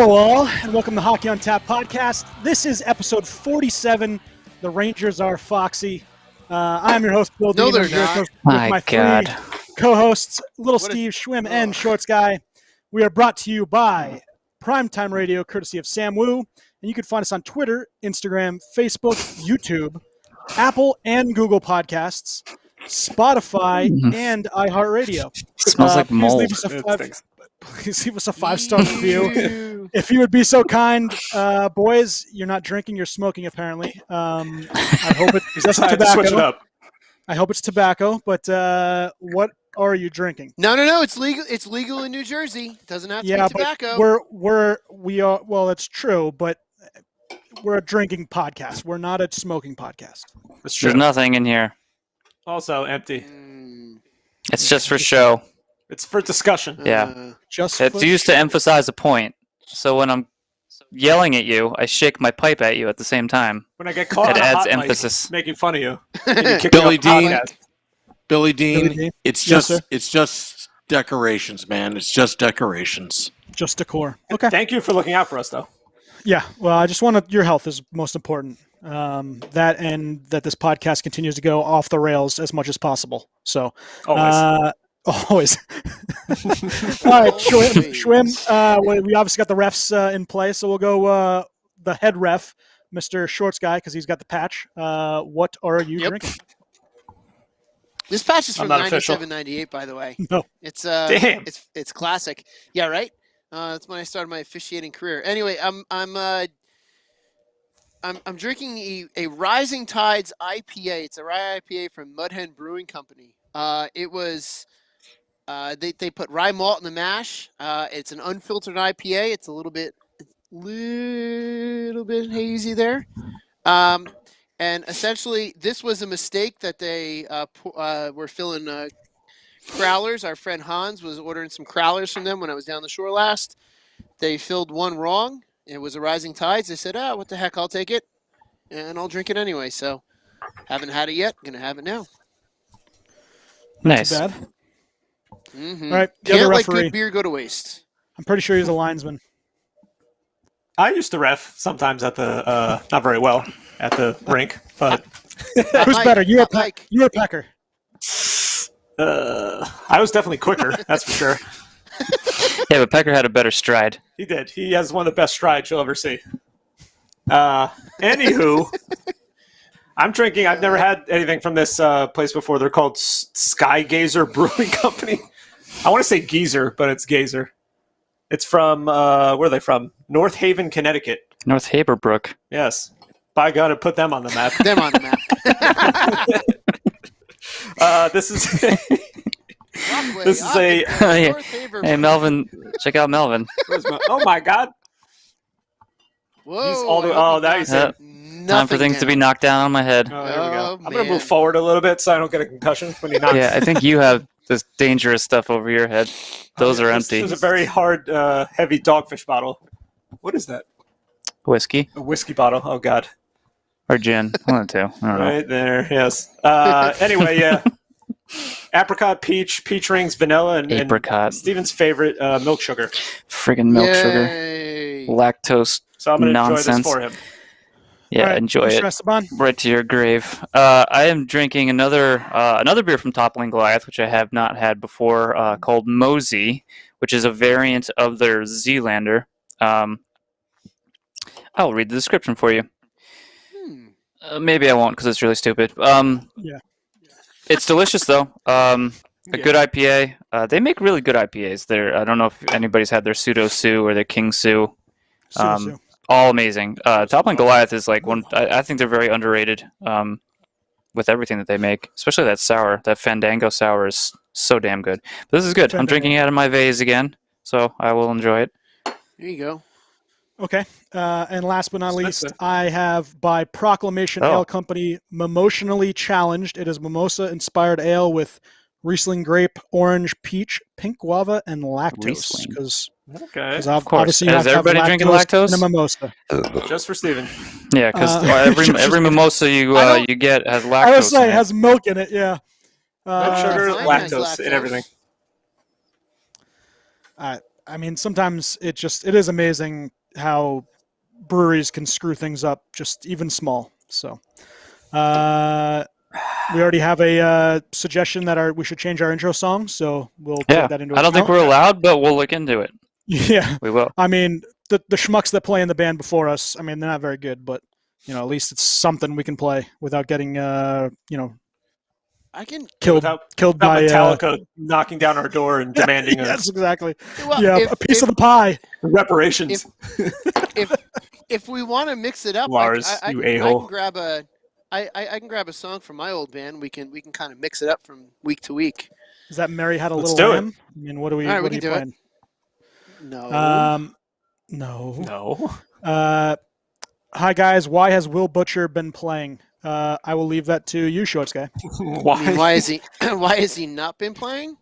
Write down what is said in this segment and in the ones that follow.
Hello, all, and welcome to Hockey on Tap podcast. This is episode 47. The Rangers are Foxy. I'm your host, Bill Dean. No, they're I'm here not. with My God. three co-hosts, Little Steve, Schwim, and Shorts Guy. We are brought to you by Primetime Radio, courtesy of Sam Wu. And you can find us on Twitter, Instagram, Facebook, YouTube, Apple and Google Podcasts, Spotify, and iHeartRadio. Smells like mold. Please leave us a 5-star review. If you would be so kind, boys, you're not drinking, you're smoking apparently. I hope it's tobacco. Switch it up. I hope it's tobacco, but what are you drinking? No. It's legal. It's legal in New Jersey. It doesn't have to be tobacco. But we are. Well, it's true, but we're a drinking podcast. We're not a smoking podcast. There's nothing in here. Also empty. It's just for show. It's for discussion. Yeah. Just It's used to emphasize a point. So when I'm yelling at you, I shake my pipe at you at the same time. When I get caught It on a adds hot emphasis. mic making fun of you. Billy Dean, it's Yes, just it's just decorations, man. It's just decorations. Just decor. Okay. Thank you for looking out for us, though. Yeah. Well, I just wanted your health is most important. That and that this podcast continues to go off the rails as much as possible. So Always. Always. All right, Schwim. We obviously got the refs in play, so we'll go the head ref, Mr. Shorts Guy, because he's got the patch. What are you drinking? This patch is from I'm not official. 97-98, by the way. No. It's Damn. it's classic. Yeah, right. That's when I started my officiating career. Anyway, I'm drinking a Rising Tides IPA. It's a rye IPA from Mudhen Brewing Company. It was. They put rye malt in the mash. It's an unfiltered IPA. It's a little bit hazy there. And essentially, this was a mistake that they were filling crowlers. Our friend Hans was ordering some crowlers from them when I was down the shore last. They filled one wrong. It was a Rising Tides. They said, what the heck, I'll take it. And I'll drink it anyway. So, haven't had it yet. Going to have it now. Nice. Not too bad. Mm-hmm. All right. The Can't other let referee. good beer go to waste. I'm pretty sure he's a linesman. I used to ref sometimes at the, not very well, at the rink, but Who's Mike, better? You or Mike. You or Pecker? I was definitely quicker, that's for sure. Yeah, but Pecker had a better stride. He did. He has one of the best strides you'll ever see. Anywho, I'm drinking. I've never had anything from this place before. They're called Sky Gazer Brewing Company. I want to say Geezer, but it's Gazer. It's from, where are they from? North Haven, Connecticut. North Haverbrook. Yes. By God, it put them on the map. Them on the map. This is Rockaway, this is a. Yeah. North Haver. Hey, Melvin. Check out Melvin. Oh my God! Whoa, He's all the. I hope Oh, he now got he's. Yep. Time for things to be knocked down on my head. Oh, there we go. Oh, I'm gonna man. move forward a little bit so I don't get a concussion when you knock. Yeah, I think you have this dangerous stuff over your head. Those are empty. This is a very hard, heavy dogfish bottle. What is that? Whiskey A whiskey bottle. Oh God! or gin. One of the two. I don't know. Right there. Yes. Anyway, yeah. Apricot, peach rings, vanilla, and Apricot. Steven's favorite milk sugar. Friggin' milk sugar. Yay. Lactose. So I'm gonna enjoy this Nonsense. for him. Yeah, All right, enjoy Mr. it. Esteban. Right to your grave. I am drinking another beer from Toppling Goliath, which I have not had before, called Mosey, which is a variant of their Zealander. I'll read the description for you. Maybe I won't because it's really stupid. Yeah. It's delicious though. A good IPA. They make really good IPAs. I don't know if anybody's had their Pseudo Sue or their King Sue. Sue. All amazing. Toppling Goliath is like one. I think they're very underrated with everything that they make, especially that sour. That Fandango sour is so damn good. But this is good. I'm drinking it out of my vase again, so I will enjoy it. There you go. Okay. And last but not least, I have by Proclamation Ale Company Mimotionally Challenged. It is mimosa-inspired ale with Riesling grape, orange, peach, pink guava, and lactose. Because of course. Is everybody drinking lactose? In a mimosa. Just for Steven. Yeah, because every mimosa you get has lactose. I was saying in it has milk in it. Yeah. Milk sugar, Mine has lactose, and everything. I mean, sometimes it is amazing how breweries can screw things up, just even small. So, we already have a suggestion that we should change our intro song, so we'll Yeah, take that into I don't think account. we're allowed, but we'll look into it. Yeah, We will. I mean, the schmucks that play in the band before us, I mean, they're not very good, but at least it's something we can play without getting I can. killed without by Metallica knocking down our door and demanding yes, exactly. Well, Yeah, a piece of the pie. reparations. If we want to mix it up, Lars, I you can a-hole. grab I can grab a song from my old band. We can kind of mix it up from week to week. Is that Mary Had a Let's Little do it. Lamb? I mean, what are we? All right, we what are you can do it. playing? No. No. No. Hi guys. Why has Will Butcher been playing? I will leave that to you, Shorts Guy. I mean, why is he? Why has he not been playing?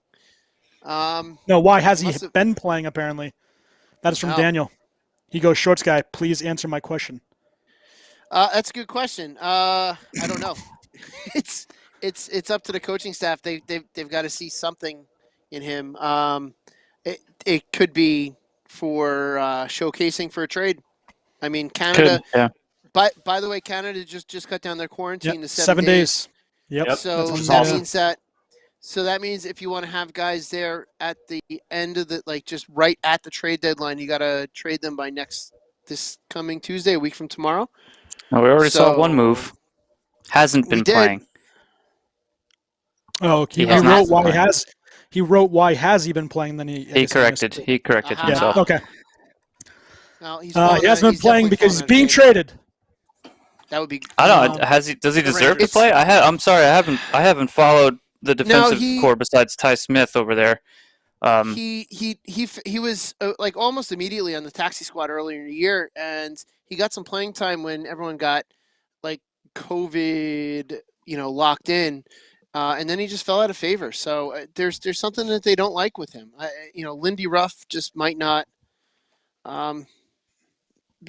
No, why has he Must have- been playing? Apparently, that is from Oh. Daniel. He goes, Shorts Guy, please answer my question. That's a good question. I don't know. it's up to the coaching staff. They've got to see something in him. It could be for showcasing for a trade. I mean, Canada. Could, yeah. By the way, Canada just cut down their quarantine Yep, to 7 days. Yep. Yep. So That's what that I'm means that means if you want to have guys there at the end of just right at the trade deadline, you got to trade them by this coming Tuesday, a week from tomorrow. No, we already saw one So- move. Hasn't We been did. playing. Oh, he He has wrote not why been playing. he wrote why has he been playing? Then He corrected. He corrected Aha. Yeah. himself. Okay. No, he's He falling hasn't out- been playing definitely because he's falling out of being shape. traded. That would be. I don't know. Um, Has he? Does he the deserve to Rangers- play? I'm sorry. I haven't followed the defensive he- core besides Ty Smith over there. He was almost immediately on the taxi squad earlier in the year, and he got some playing time when everyone got COVID, locked in, and then he just fell out of favor. So there's something that they don't like with him. Lindy Ruff just might not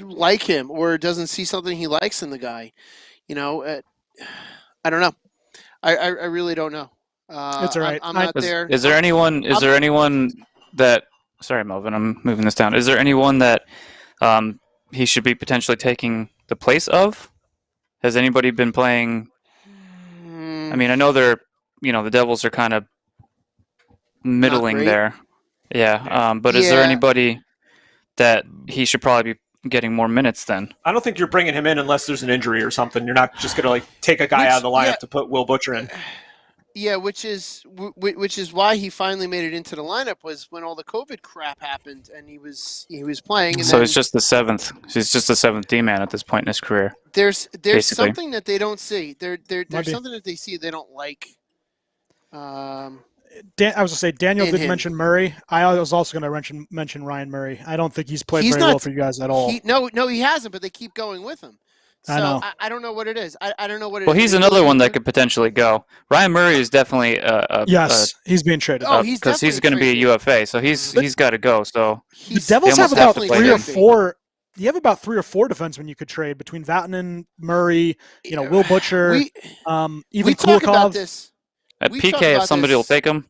like him or doesn't see something he likes in the guy. I don't know. I really don't know. It's all right. I'm not there. Is there anyone? Is there anyone that? Sorry, Melvin. I'm moving this down. Is there anyone that he should be potentially taking the place of? Has anybody been playing? I mean, I know they're, the Devils are kind of middling great. there. Yeah. But is there Yeah. anybody that he should probably be getting more minutes then? I don't think you're bringing him in unless there's an injury or something. You're not just going to take a guy out of the lineup to put Will Butcher in. Yeah, which is why he finally made it into the lineup was when all the COVID crap happened and he was playing. And So then he's just the seventh. He's just the seventh D man at this point in his career. there's basically. something that they don't see. There's Maybe. something that they see they don't like. I was going to say Daniel In did him. mention Murray. I was also going to mention Ryan Murray. I don't think he's played He's very not- well for you guys at all. No, he hasn't, but they keep going with him. So I know. I don't know what it is. I don't know what it Well, is. he's They another really one that do- could potentially go. Ryan Murray is definitely Yes, he's being traded. Oh, he's because he's going to definitely be a UFA, so he's got to go. So The Devils they have almost about have to play 3 or him. 4. You have about 3 or 4 defensemen you could trade between Vatanen, Murray, Will Butcher, We even talk about Kulikov. this. at we talk PK, if about somebody will this- take him,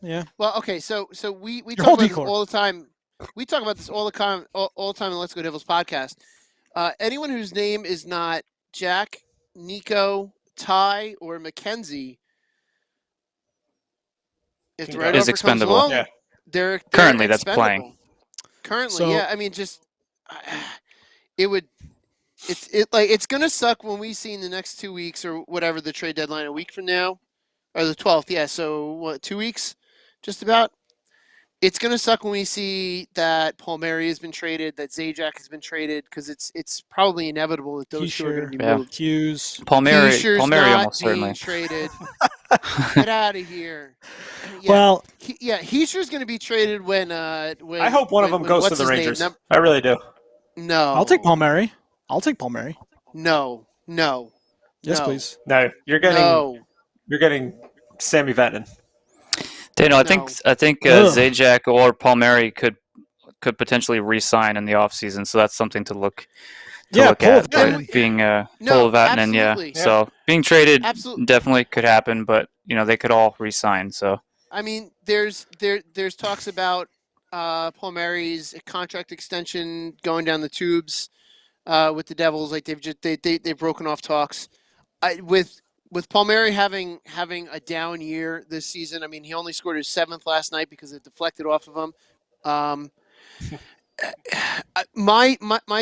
Yeah, Well, okay, so we Your talk whole about this decor. all the time. We talk about this all the time on the Let's Go Devils podcast. Anyone whose name is not Jack, Nico, Ty, or Mackenzie, if the right Is offer expendable. comes along, Yeah. they're Currently, that's expendable. playing. Currently, So- yeah. I mean, just it would. It's gonna suck when we see in the next 2 weeks or whatever the trade deadline a week from now, or the 12th. Yeah, so what? 2 weeks, just about. It's gonna suck when we see that Palmieri has been traded, that Zajac has been traded, because it's probably inevitable that those two are going to be Yeah. moved. Hughes. Palmieri Heischer's not not almost being certainly. traded. Get out of here. Yeah, Well, Heischer's going to be traded when. I hope one of them goes to what's the his name? Rangers. I really do. No. I'll take Palmieri. No. Yes, No. please. No, you're getting No. Sammy Vatanen. Daniel, I No. think Ugh. Zajac or Palmieri could potentially re-sign in the offseason, so that's something to look Yeah, at. Paul but Vatanen. being No, Paul Vatanen, yeah. absolutely. So being traded Absolutely. definitely could happen, but they could all re-sign. So I mean, there's talks about Palmieri's contract extension going down the tubes with the Devils. Like they've broken off talks. With Palmieri having a down year this season. I mean, he only scored his 7th last night because it deflected off of him. My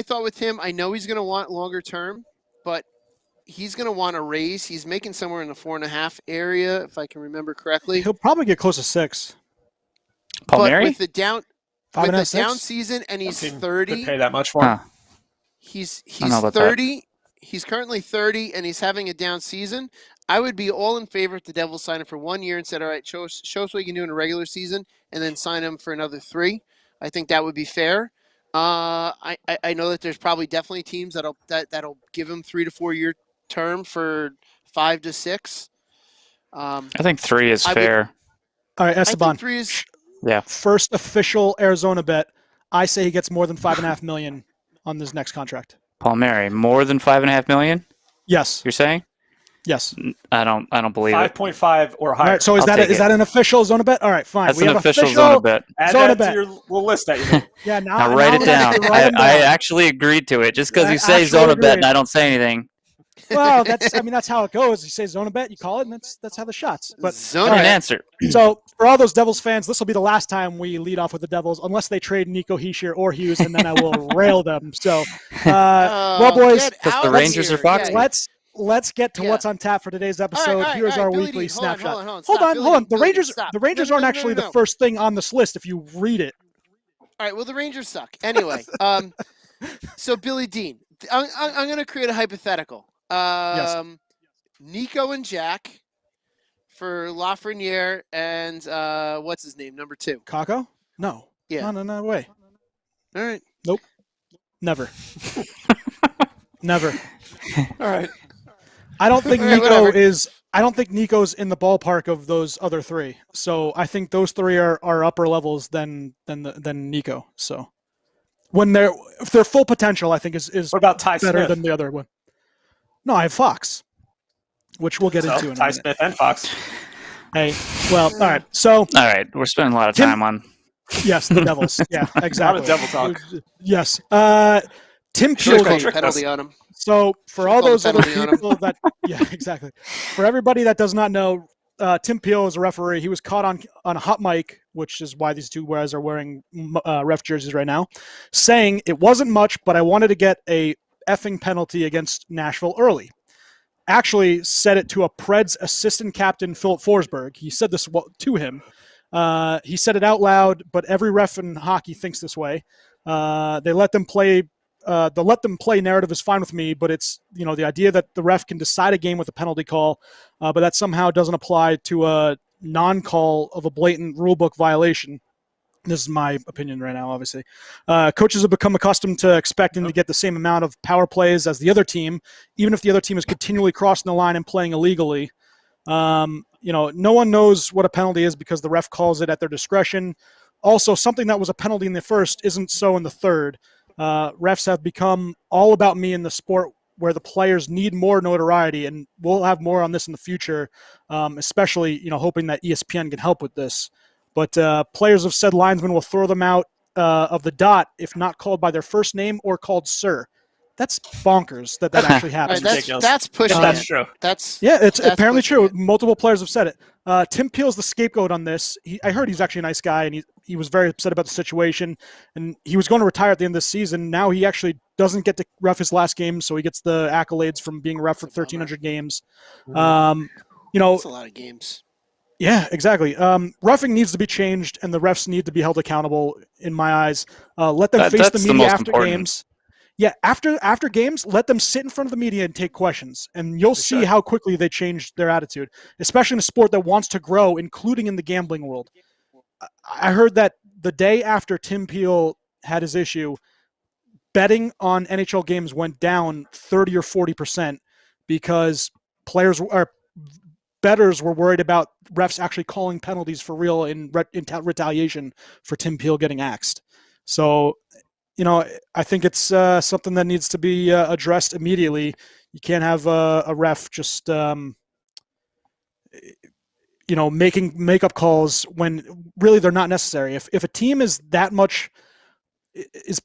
thought with him, I know he's going to want longer term, but he's going to want a raise. He's making somewhere in the 4.5 area, if I can remember correctly. He'll probably get close to 6. Palmieri? But with the down, 5.5, 6? down season, and he's 30. Could pay that much for him. Huh. He's I don't know about 30. He's currently 30, and he's having a down season. I would be all in favor if the Devils sign him for 1 year and said, all right, show us what you can do in a regular season, and then sign him for another 3. I think that would be fair. I know that there's probably definitely teams that'll give him 3 to 4 year term for 5 to 6. I think 3 is fair. All right, I Esteban. think 3 is. Yeah. First official Arizona bet. I say he gets more than $5.5 million on this next contract. Palmieri, more than $5.5 million? Yes. You're saying? Yes. I don't believe it. 5.5 or All higher. right. So is I'll take that an official Zona bet? All right, fine. That's we an have official Zona bet. Add Zona that bet. to your little list that you made. Yeah. Now write it we have down. to write them I down. actually agreed to it. Just because I you say actually Zona bet and agreed. I don't say anything. Well, that's how it goes. You say Zona bet, you call it, and that's how the shots. But Zona An bet. answer. so for all those Devils fans, this will be the last time we lead off with the Devils, unless they trade Nico Hischier or Hughes, and then I will rail them. So, well, boys, Get Because the out Rangers here. are Foxy. Yeah. let's get to Yeah. what's on tap for today's episode. All right, Here's our Billy weekly Dean, hold on, snapshot. hold on. Hold Stop, on. Billy The Dean, Rangers, stop. the Rangers No, aren't no, no, actually no, the no. first thing on this list if you read it. All right, well, the Rangers suck. Anyway, so Billy Dean, I'm going to create a hypothetical. Nico and Jack for Lafreniere and what's his name, number 2? Kako? No. Yeah. No way. All right. Never. Never. All right. I don't think All right, Nico whatever. is. I don't think Nico's in the ballpark of those other 3. So I think those 3 are upper levels than Nico. So if they're full potential, I think is What about Ty better Smith? than the other one. No, I have Fox, which we'll get into in a Ty minute. Smith and Fox. Hey, well, all right. So All right. We're spending a lot of Tim- time on. yes, the Devils. Yeah, exactly. Not a devil talk. Yes. Tim Should have Peel. called tricked a penalty us. on him. So for Should've all called a those other penalty on him. people that, yeah, exactly. For everybody that does not know, Tim Peel is a referee. He was caught on a hot mic, which is why these 2 guys are wearing ref jerseys right now, saying it wasn't much, but I wanted to get a effing penalty against Nashville early. Actually said it to a Preds assistant captain, Philip Forsberg. He said this to him. He said it out loud, but every ref in hockey thinks this way. They let them play. The let them play narrative is fine with me, but it's the idea that the ref can decide a game with a penalty call, but that somehow doesn't apply to a non-call of a blatant rulebook violation. This is my opinion right now, obviously. Coaches have become accustomed to expecting to get the same amount of power plays as the other team, even if the other team is continually crossing the line and playing illegally. No one knows what a penalty is because the ref calls it at their discretion. Also, something that was a penalty in the first isn't so in the third. Refs have become all about me in the sport where the players need more notoriety, and we'll have more on this in the future, especially, hoping that ESPN can help with this. But players have said linesmen will throw them out of the dot if not called by their first name or called sir. That's bonkers that actually All happens. right, ridiculous. that's pushing That's it. true. That's It's that's apparently pushing true. it. Multiple players have said it. Tim Peel's the scapegoat on this. I heard he's actually a nice guy, and he was very upset about the situation, and he was going to retire at the end of the season. Now he actually doesn't get to ref his last game, so he gets the accolades from being a ref for 1,300 games. That's a lot of games. Yeah, exactly. Roughing needs to be changed, and the refs need to be held accountable, in my eyes. Let them face the That's the media most after important. games. Yeah, after games, let them sit in front of the media and take questions, and you'll see should. how quickly they change their attitude, especially in a sport that wants to grow, including in the gambling world. I heard that the day after Tim Peel had his issue, betting on NHL games went down 30 or 40% because bettors were worried about refs actually calling penalties for real in retaliation for Tim Peel getting axed. So, I think it's something that needs to be addressed immediately. You can't have a ref just, making makeup calls when really they're not necessary. If a team is that much is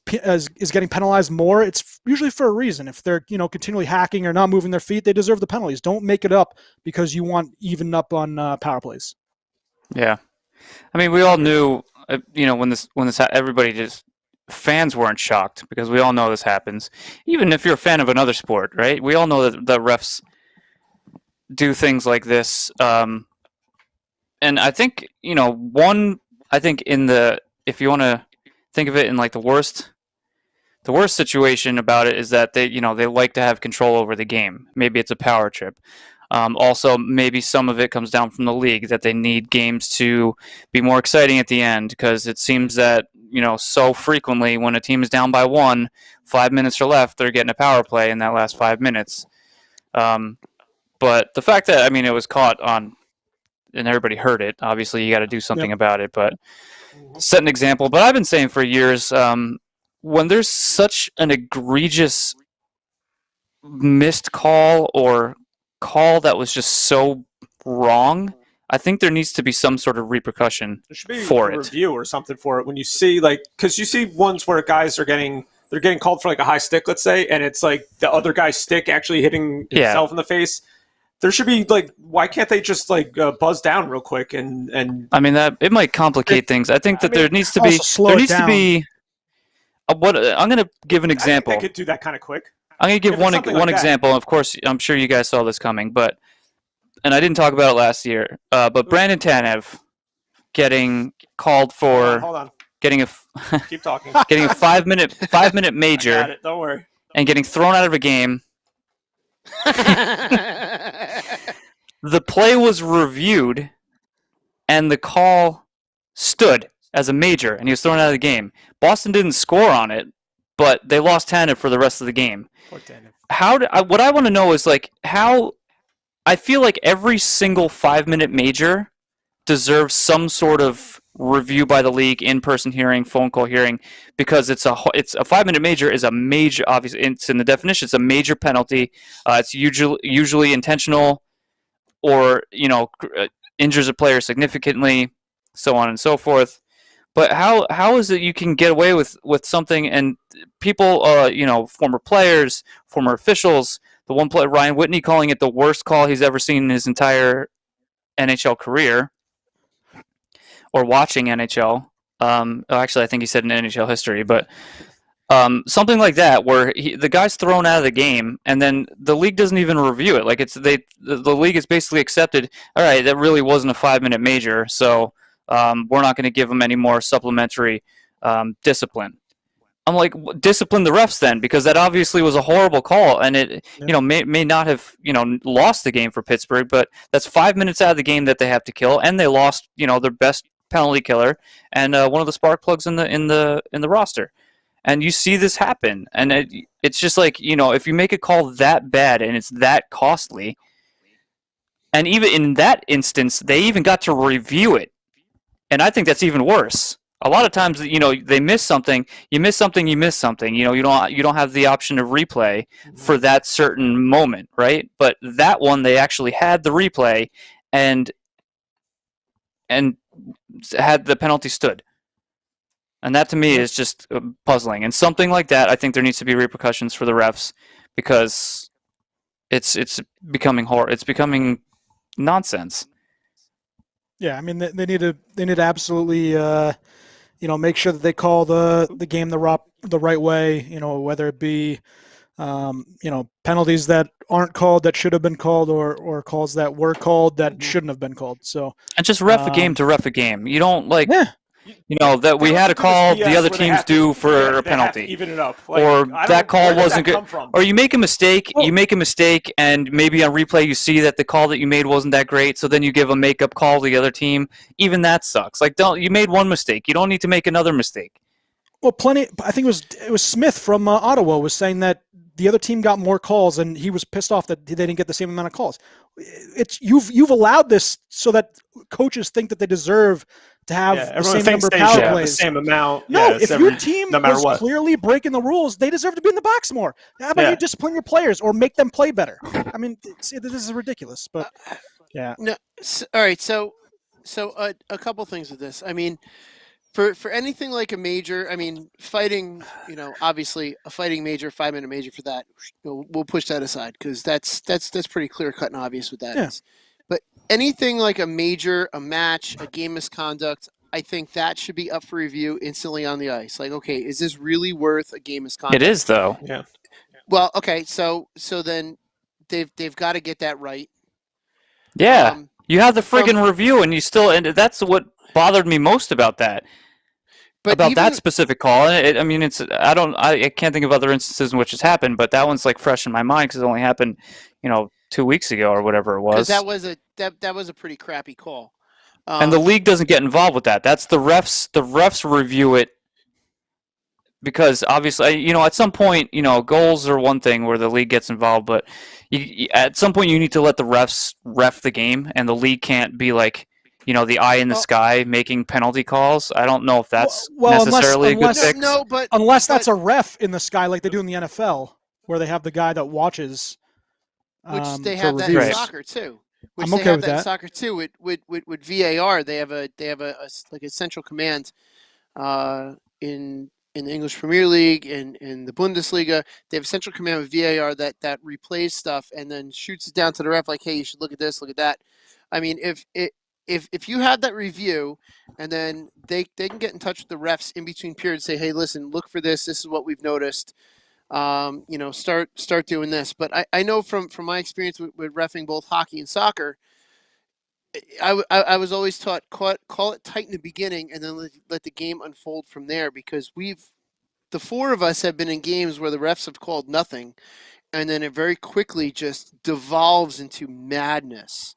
getting penalized more, it's usually for a reason. If they're continually hacking or not moving their feet, they deserve the penalties. Don't make it up because you want even up on power plays. Yeah, I mean, we all knew, when this everybody just fans weren't shocked because we all know this happens. Even if you're a fan of another sport, right? We all know that the refs do things like this. And I think if you want to think of it in like the worst situation about it is that they like to have control over the game. Maybe it's a power trip. Also, maybe some of it comes down from the league that they need games to be more exciting at the end because it seems that so frequently when a team is down by 1, 5 minutes are left, they're getting a power play in that last 5 minutes. But the fact that it was caught on and everybody heard it, obviously you got to do something about it. But set an example. But I've been saying for years, when there's such an egregious missed call or call that was just so wrong, I think there needs to be some sort of repercussion there should be for a it. review or something for it when you see because you see ones where guys they're getting called for like a high stick, let's say, and it's like the other guy's stick actually hitting himself in the face. There should be why can't they just buzz down real quick and I mean that it might complicate things. I think that there needs to be what I'm going to give an example. I think they could do that kind of quick. I'm going to give one example. Of course, I'm sure you guys saw this coming, and I didn't talk about it last year. But Brandon Tanev getting called for hold on. Getting a keep talking. Getting a 5 minute major. I got it. Don't worry. And getting thrown out of a game. The play was reviewed, and the call stood as a major, and he was thrown out of the game. Boston didn't score on it, but they lost Tanev for the rest of the game. Poor Tanev. What I want to know is how I feel like every single 5 minute major deserves some sort of review by the league, in-person hearing, phone call hearing, because it's a 5 minute major is a major. Obviously, it's in the definition. It's a major penalty. It's usually intentional, or injures a player significantly, so on and so forth. But how is it you can get away with something, and people, former players, former officials, the one player, Ryan Whitney, calling it the worst call he's ever seen in his entire NHL career, or watching NHL. Actually, I think he said in NHL history, but something like that, where the guy's thrown out of the game, and then the league doesn't even review it. The league has basically accepted, all right, that really wasn't a 5 minute major, so we're not going to give him any more supplementary discipline. I'm like, discipline the refs then, because that obviously was a horrible call, and it may not have lost the game for Pittsburgh, but that's 5 minutes out of the game that they have to kill, and they lost their best penalty killer and one of the spark plugs in the roster. And you see this happen, and it's just if you make a call that bad and it's that costly, and even in that instance, they even got to review it. And I think that's even worse. A lot of times, they miss something. You miss something. You miss something. You don't have the option of replay for that certain moment, right? But that one, they actually had the replay, and had the penalty stood. And that to me is just puzzling. And something like that, I think there needs to be repercussions for the refs, because it's becoming It's becoming nonsense. Yeah, I mean they need to absolutely make sure that they call the game the right way. Whether it be penalties that aren't called that should have been called, or calls that were called that shouldn't have been called. So and just ref a game to ref a game. You don't that we had a call the other teams do for a penalty, even it up, or that call wasn't good, or you make a mistake. You make a mistake, and maybe on replay you see that the call that you made wasn't that great, so then you give a makeup call to the other team. Even that sucks. You made one mistake. You don't need to make another mistake. Well, plenty. I think it was Smith from Ottawa was saying that the other team got more calls, and he was pissed off that they didn't get the same amount of calls. You've allowed this so that coaches think that they deserve to have the same number of power plays. The same amount. No, if your team was clearly breaking the rules, they deserve to be in the box more. How about you discipline your players or make them play better? I mean, this is ridiculous. But Yeah. No. All right. So a couple things with this. I mean, for anything like a major, I mean, fighting, obviously a fighting major, 5-minute major for that, we'll push that aside because that's pretty clear cut and obvious what that is. But anything like a major, a match, a game misconduct, I think that should be up for review instantly on the ice. Like, okay, is this really worth a game misconduct? It is though. Yeah. Well, okay, so then they've got to get that right. Yeah. You have the friggin' review, and you still, and that's what bothered me most about that. But about that specific call. I mean, I can't think of other instances in which it's happened, but that one's like fresh in my mind because it only happened, 2 weeks ago or whatever it was. Because that was a pretty crappy call. And the league doesn't get involved with that. That's the refs. The refs review it because obviously, at some point, goals are one thing where the league gets involved, but at some point you need to let the refs ref the game, and the league can't be like, the eye in the sky making penalty calls. I don't know if that's necessarily a good fix. No, but unless that's a ref in the sky like they do in the NFL, where they have the guy that watches. Which they have that in soccer too. I'm okay with that. In soccer too. With VAR, they have a like a central command in the English Premier League and in the Bundesliga. They have a central command with VAR that replays stuff and then shoots it down to the ref like, hey, you should look at this, look at that. I mean, if you have that review and then they can get in touch with the refs in between periods, say, hey, listen, look for this. This is what we've noticed. Start doing this. But I know from my experience with reffing both hockey and soccer, I was always taught call it tight in the beginning and then let the game unfold from there, because the four of us have been in games where the refs have called nothing, and then it very quickly just devolves into madness.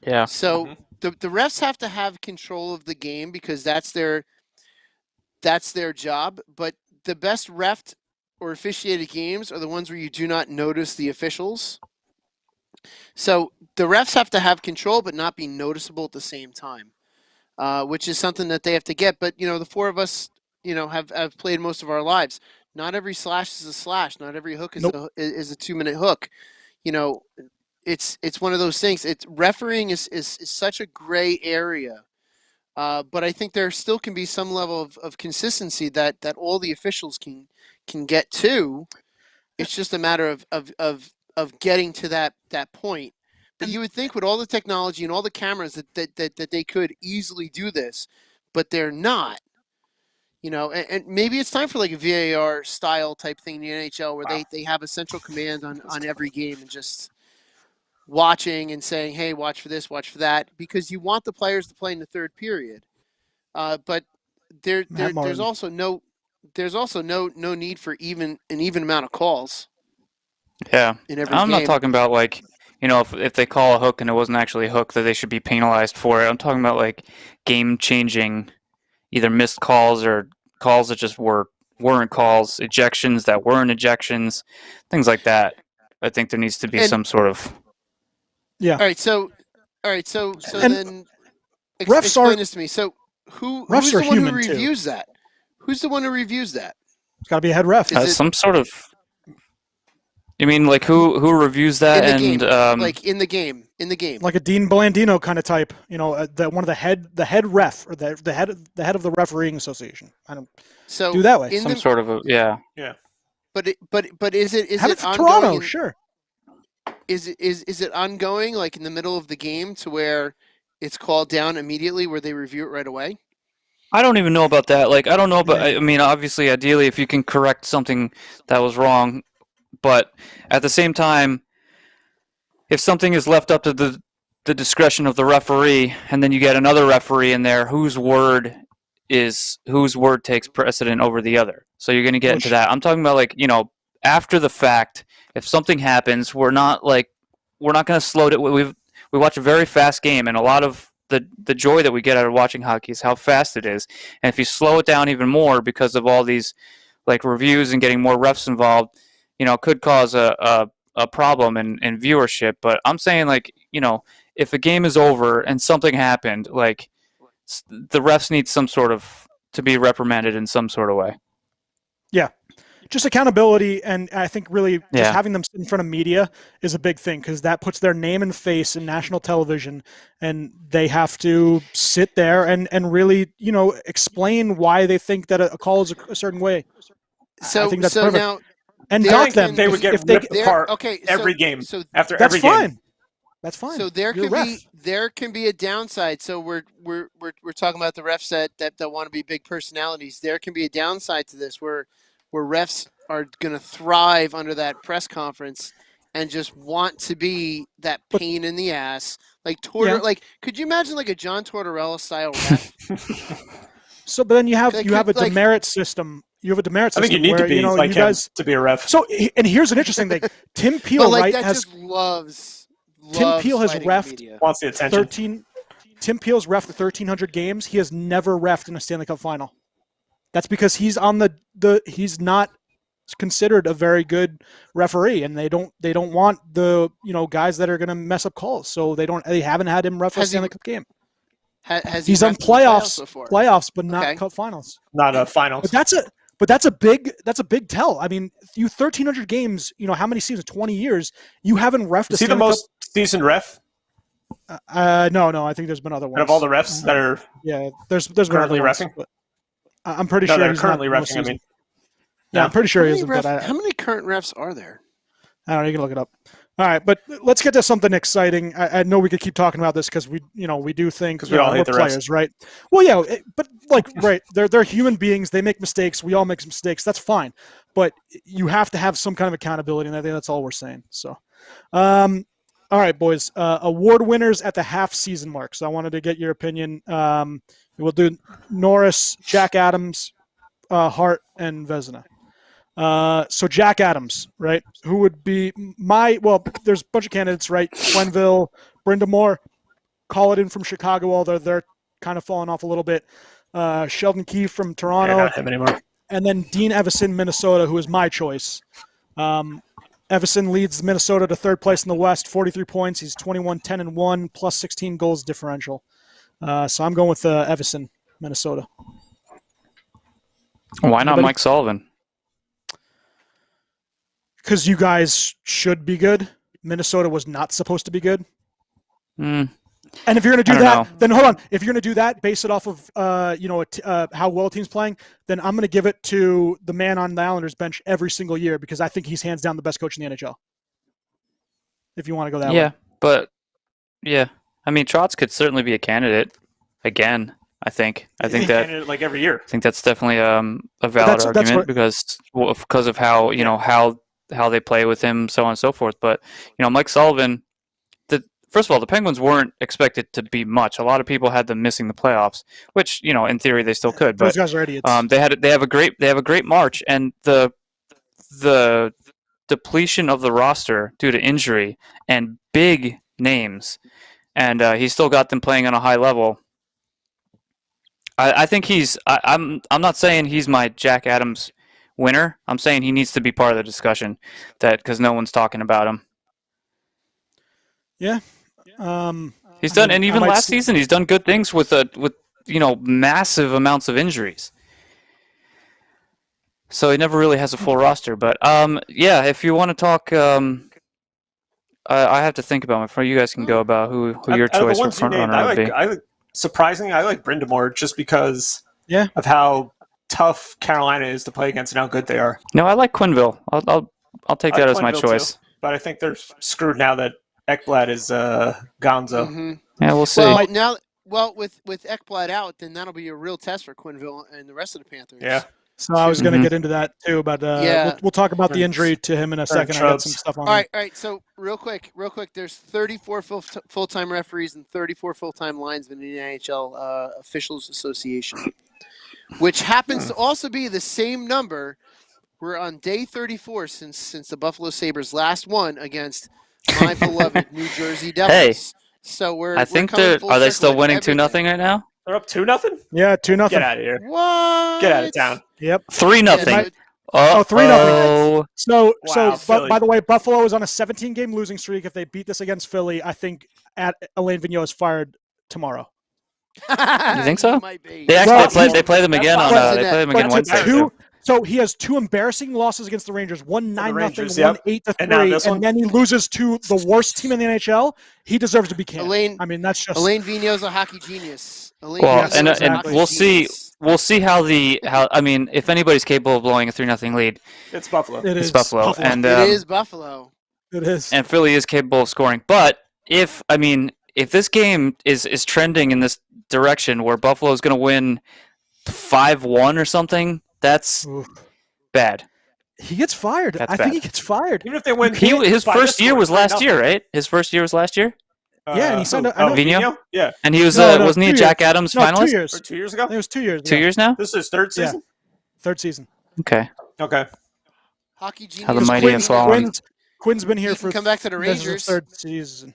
Yeah. So the refs have to have control of the game because that's their job. But the best refed or officiated games are the ones where you do not notice the officials. So the refs have to have control but not be noticeable at the same time, which is something that they have to get. But, the four of us, have played most of our lives. Not every slash is a slash. Not every hook is a 2-minute hook. It's one of those things. Refereeing is such a gray area. But I think there still can be some level of consistency that all the officials can get to. It's just a matter of getting to that point. But you would think with all the technology and all the cameras that they could easily do this, but they're not. And maybe it's time for like a VAR style type thing in the NHL where they have a central command on every game and just watching and saying, hey, watch for this, watch for that, because you want the players to play in the third period. But there's also no need for an even amount of calls. Yeah. In every I'm game. not talking about like, if they call a hook and it wasn't actually a hook, that they should be penalized for it. I'm talking about like game changing, either missed calls or calls that just weren't calls, ejections that weren't ejections, things like that. I think there needs to be some sort of. Yeah. All right. So then refs explain this to me. So who's refs the one who human, too. reviews that? Who's the one who reviews that? It's got to be a head ref. Some sort of. You mean like who reviews that in the and game. Like in the game, like a Dean Blandino kind of type, one of the head ref or the head of the refereeing association. I don't do that way. Some sort of a yeah. But is it have it for ongoing? Toronto, sure. Is it ongoing like in the middle of the game to where it's called down immediately where they review it right away? I don't even know about that. Like I don't know, but I mean, obviously, ideally, if you can correct something that was wrong. But at the same time, if something is left up to the discretion of the referee, and then you get another referee in there whose word takes precedent over the other. So you're going to get into that. I'm talking about like, after the fact, if something happens, we're not going to slow it. We watch a very fast game, and a lot of the joy that we get out of watching hockey is how fast it is. And if you slow it down even more because of all these like reviews and getting more refs involved, could cause a problem in viewership. But I'm saying, like, if a game is over and something happened, like, the refs need some sort of to be reprimanded in some sort of way. Yeah. just accountability, and I think really just Yeah. having them sit in front of media is a big thing because that puts their name and face in national television, and they have to sit there and really, explain why they think that a call is a certain way. I think that's perfect. now And there dock can them They would get if they ripped apart okay, every so, game so after that's every game. fine. That's fine. So there You're can a be a downside. So we're talking about the refs that want to be big personalities. There can be a downside to this where refs are going to thrive under that press conference and just want to be that pain in the ass. Like like could you imagine like a John Tortorella style ref? So, but then you have Like, a like- demerit system. You have a demerit I system think you need where to be you like him guys. to be a ref. So, and here's an interesting thing: Tim Peel, but like right, that has just loves Peel has fighting reffed media. Wants the attention. 13. Tim Peel's reffed 1,300 games. He has never reffed in a Stanley Cup final. That's because he's on he's not considered a very good referee, and they don't want the guys that are going to mess up calls. So they haven't had him ref a Has he- Stanley Cup game. Has he He's done reffed in the playoffs before? but not Okay. Cup finals. Not a finals. But that's a big tell. I mean, you 1,300 games. How many seasons? 20 years. You haven't reffed a Is he the Stanley most seasoned ref Cup. No. I think there's been other ones. out of all the refs that are Yeah, there's been currently other ones, reffing? but I'm pretty no, sure that are he's currently not the most refing? I mean, seasoned. Yeah, No. I'm pretty sure he How isn't. many, But how many current refs are there? I don't know. You can look it up. All right, but let's get to something exciting. I know we could keep talking about this because we do think 'Cause we all hate we're the refs. players, right? Well, yeah, but right, they're human beings. They make mistakes. We all make mistakes. That's fine, but you have to have some kind of accountability, and I think that's all we're saying. So, all right, boys. Award winners at the half season mark. So I wanted to get your opinion. We'll do Norris, Jack Adams, Hart, and Vezina. So Jack Adams, right? Who would be there's a bunch of candidates, right? Quenneville, Brindamore, call it in from Chicago, although they're kind of falling off a little bit. Sheldon Keefe from Toronto, not him anymore. and then Dean Evison, Minnesota, who is my choice. Evison leads Minnesota to third place in the West, 43 points. He's 21-10-1, plus 16 goals differential. So I'm going with Evison, Minnesota. Why not Anybody? Mike Sullivan? Because you guys should be good. Minnesota was not supposed to be good. Mm, And if you're going to I do don't that, then hold on. If you're going to do that, base it off of how well a team's playing, then I'm going to give it to the man on the Islanders bench every single year because I think he's hands down the best coach in the NHL. If you want to go that way. but I mean, Trotz could certainly be a candidate again. I think that like every year. I think that's definitely a valid That's argument what- because of how how they play with him, so on and so forth. But Mike Sullivan. First of all, the Penguins weren't expected to be much. A lot of people had them missing the playoffs, which in theory they still could. Those But guys are idiots. they have a great March, and the depletion of the roster due to injury and big names, and he still got them playing on a high level. I think I'm not saying he's my Jack Adams winner. I'm saying he needs to be part of the discussion because no one's talking about him. Yeah. He's done, and even last season. season, he's done good things with massive amounts of injuries. So he never really has a full roster. But if you want to talk, I have to think about it. You guys can go about who your choice for front runner would be. Surprisingly, I like Brindamore just because of how tough Carolina is to play against and how good they are. No, I like Quenneville. I'll take that as my Quenneville choice. too, but I think they're screwed now that Ekblad is Gonzo. Mm-hmm. Yeah, we'll see. With Ekblad out, then that'll be a real test for Quenneville and the rest of the Panthers. Yeah. So I was going to get into that too, but we'll talk about the injury to him in a second. I got some stuff on. All right. So real quick. There's 34 full-time referees and 34 full-time linesmen in the NHL Officials Association, which happens to also be the same number. We're on day 34 since the Buffalo Sabres last won against my beloved New Jersey Devils. Hey, so I think are they still winning 2-0 right now? They're up 2-0. Yeah, 2-0. Get out of here. What? Get out of town. Yep. 3-0. Yeah, Oh, 3-0. So, Wow, by the way, Buffalo is on a 17-game losing streak. If they beat this against Philly, I think Alain Vigneault is fired tomorrow. You think so? Might be. They play them again on. They play them again But Wednesday. two, So he has 2 embarrassing losses against the Rangers, one 9-0, Rangers, one yep. 8-3, And now this one? and then he loses to the worst team in the NHL. He deserves to be canned. Elaine, I mean, that's just Elaine Vigneault's a hockey genius. Elaine Well, Yes, and Vigneaul's a and hockey we'll see. genius. We'll see how I mean, if anybody's capable of blowing a 3-0 lead, It's Buffalo. it it's is Buffalo. And It is Buffalo. It is. and Philly is capable of scoring. But if this game is trending in this direction where Buffalo is going to win 5-1 or something, that's Oof. bad. He gets fired. That's I think bad. he gets fired. Even if they win, His by first this year score, was last 3-0. year, right? His first year was last year, Yeah, and he signed who? up- I know- Vigneault? Yeah. and he was No, wasn't he a 2 Jack years. Adams No, 2 finalist? years. Or 2 years I ago? think it was 2 years. 2 ago. years now. This is his third Yeah. season? Third season. Okay. Okay. Hockey genius. How the Because mighty have fallen. Quinn's been here He can for come back to the this is his Rangers. third season.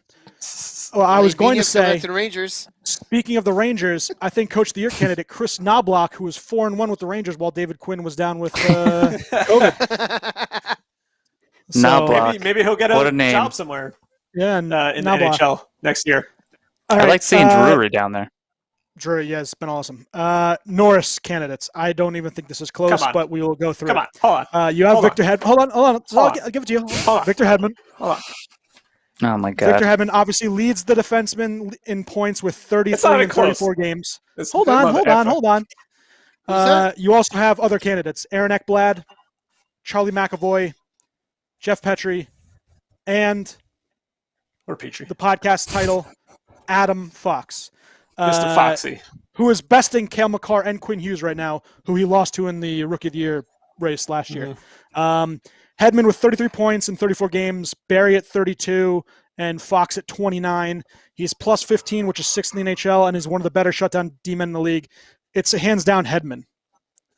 Well, I was Elaine going to Vigneaul's come say, back to the Rangers. speaking of the Rangers, I think Coach of the Year candidate Chris Knobloch, who was 4-1 with the Rangers while David Quinn was down with COVID. So, Knobloch. Maybe he'll get What a a name. job somewhere Yeah, and in the Knobloch. NHL next year. All I right, like seeing Drury down there. Drury, yeah, it's been awesome. Norris candidates. I don't even think this is close, Come on. but we will go through Come it. on, hold on. You have Hold Victor Hedman. Hold on. So Hold I'll give it to you. Hold on. Victor Hedman. Hold on. Oh my Victor god. Hedman obviously leads the defenseman in points with It's not 33 even and close. 34 games. This Hold on. Who's that? You also have other candidates: Aaron Ekblad, Charlie McAvoy, Jeff Petrie, and Or Petrie. the podcast title, Adam Fox. Mr. Foxy. Who is besting Cale Makar and Quinn Hughes right now, who he lost to in the Rookie of the Year race last year. Hedman with 33 points in 34 games, Barry at 32, and Fox at 29. He's plus 15, which is 6th in the NHL, and is one of the better shutdown D-men in the league. It's a hands down Hedman,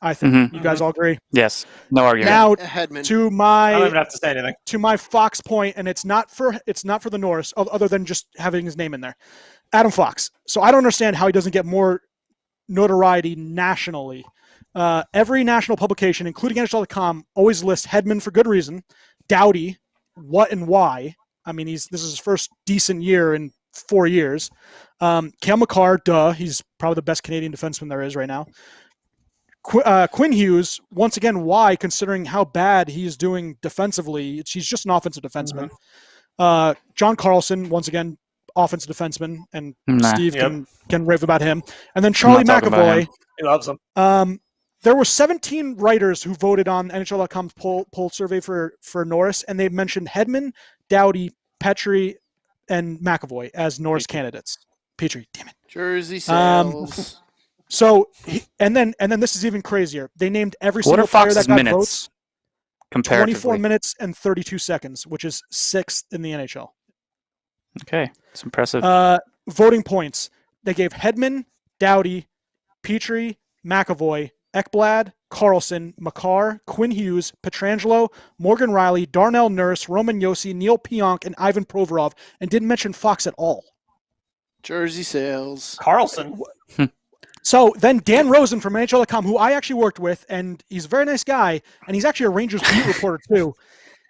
I think. Mhm. You guys all agree? Yes. No argument. Now Hedman. to I don't my even have to say anything. Fox point, and it's not for the Norris, other than just having his name in there. Adam Fox. So I don't understand how he doesn't get more notoriety nationally. Every national publication, including NHL.com, always lists Hedman for good reason. Doughty, what and why. I mean, this is his first decent year in 4 years. Cale Makar, duh, he's probably the best Canadian defenseman there is right now. Quinn Hughes, once again, why, considering how bad he's doing defensively? He's just an offensive defenseman. John Carlson, once again, offensive defenseman, and Nah. Steve Yep. can rave about him. And then Charlie not talking about McAvoy. him. He loves him. There were 17 writers who voted on NHL.com's poll survey for Norris, and they mentioned Hedman, Doughty, Petrie, and McAvoy as Norris candidates. Petrie, damn it. Jersey sales. So, and then this is even crazier. They named every What single are player Fox's that got minutes votes. comparatively? 24 minutes and 32 seconds, which is 6th in the NHL. Okay, it's impressive. Voting points. They gave Hedman, Doughty, Petrie, McAvoy, Ekblad, Carlson, Makar, Quinn Hughes, Petrangelo, Morgan Riley, Darnell Nurse, Roman Josi, Neil Pionk, and Ivan Provorov, and didn't mention Fox at all. Jersey sales. Carlson. So then Dan Rosen from NHL.com, who I actually worked with, and he's a very nice guy, and he's actually a Rangers beat reporter too.